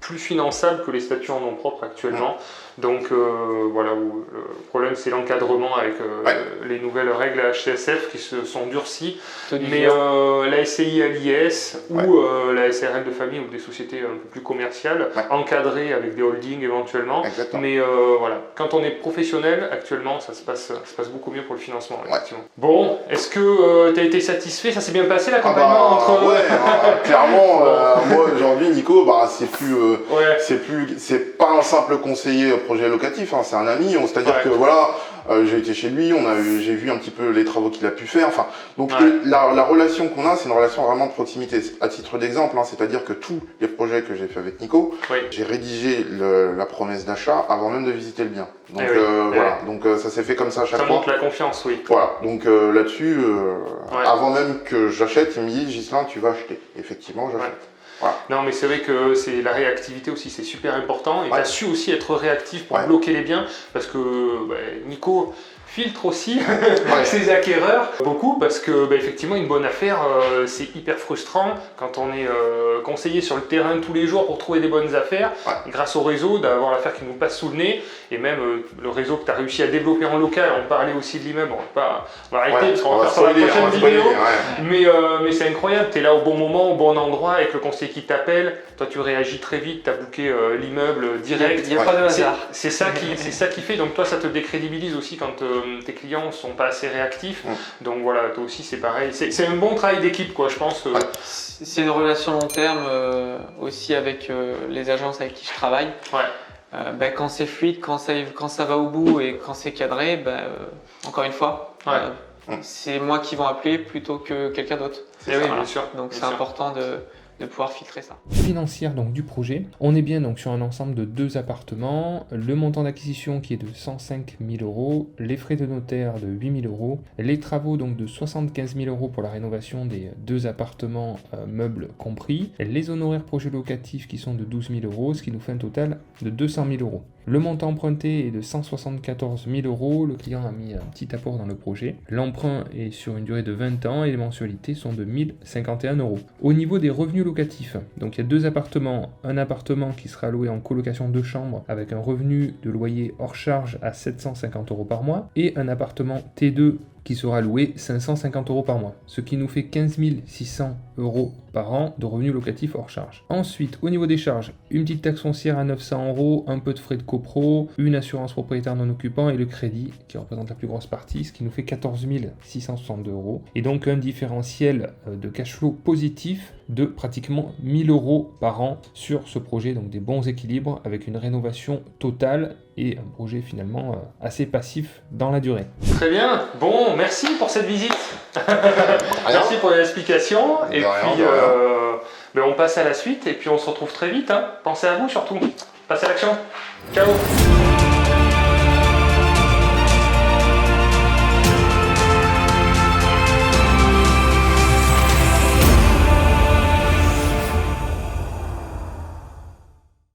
A: plus finançables que les statuts en nom propre actuellement. Donc voilà, le problème c'est l'encadrement avec les nouvelles règles HCSF qui se sont durcies. Mais la SCI à l'IS ou la SRL de famille ou des sociétés un peu plus commerciales, encadrées avec des holdings éventuellement.
C: Exactement.
A: Mais voilà, quand on est professionnel, actuellement ça se passe beaucoup mieux pour le financement. Effectivement. Bon, est-ce que tu as été satisfait? Ça s'est bien passé l'accompagnement entre...
C: clairement, moi aujourd'hui Nico, c'est pas un simple conseiller projet locatif, c'est un ami, c'est-à-dire que voilà, j'ai été chez lui, j'ai vu un petit peu les travaux qu'il a pu faire, donc la relation qu'on a, c'est une relation vraiment de proximité. À titre d'exemple, c'est-à-dire que tous les projets que j'ai fait avec Nico, j'ai rédigé la promesse d'achat avant même de visiter le bien. Donc donc ça s'est fait comme ça à chaque fois.
A: Ça montre la confiance, oui.
C: Voilà, donc là-dessus, avant même que j'achète, il me dit Ghislain, tu vas acheter. Effectivement, j'achète. Voilà.
A: Non mais c'est vrai que c'est la réactivité aussi, c'est super important et tu as su aussi être réactif pour bloquer les biens parce que Nico filtre aussi ses acquéreurs beaucoup parce que effectivement une bonne affaire c'est hyper frustrant quand on est conseiller sur le terrain tous les jours pour trouver des bonnes affaires grâce au réseau, d'avoir l'affaire qui nous passe sous le nez et même le réseau que tu as réussi à développer en local. On parlait aussi de l'immeuble, on va arrêter parce qu'on va faire sur la prochaine vidéo mais c'est incroyable, tu es là au bon moment, au bon endroit avec le conseiller qui t'appelle, toi tu réagis très vite, tu as booké l'immeuble direct.
B: Il n'y a pas de hasard.
A: C'est ça qui fait, donc toi ça te décrédibilise aussi quand tes clients ne sont pas assez réactifs. Donc voilà, toi aussi c'est pareil. C'est un bon travail d'équipe, quoi, je pense.
B: C'est une relation long terme aussi avec les agences avec qui je travaille. Quand c'est fluide, quand ça va au bout et quand c'est cadré, encore une fois, c'est moi qui vont appeler plutôt que quelqu'un d'autre.
A: Oui, bien sûr.
B: Donc c'est important de pouvoir filtrer ça.
D: Financière donc du projet, on est bien donc sur un ensemble de 2 appartements, le montant d'acquisition qui est de 105 000 €, les frais de notaire de 8 000 €, les travaux donc de 75 000 € pour la rénovation des 2 appartements meubles compris, les honoraires projets locatifs qui sont de 12 000 €, ce qui nous fait un total de 200 000 €. Le montant emprunté est de 174 000 €, le client a mis un petit apport dans le projet. L'emprunt est sur une durée de 20 ans et les mensualités sont de 1 051 €. Au niveau des revenus locatifs, donc il y a 2 appartements, un appartement qui sera loué en colocation 2 chambres avec un revenu de loyer hors charge à 750 € par mois et un appartement T2 qui sera loué 550 € par mois, ce qui nous fait 15 600 € par an de revenus locatifs hors charge. Ensuite, au niveau des charges, une petite taxe foncière à 900 €, un peu de frais de copro, une assurance propriétaire non occupant et le crédit qui représente la plus grosse partie, ce qui nous fait 14 662 €. Et donc un différentiel de cash flow positif de pratiquement 1 000 € par an sur ce projet, donc des bons équilibres avec une rénovation totale et un projet finalement assez passif dans la durée.
A: Très bien, bon, merci pour cette visite. Merci pour l'explication. Et puis on passe à la suite et puis on se retrouve très vite. Pensez à vous surtout. Passez à l'action. Ciao.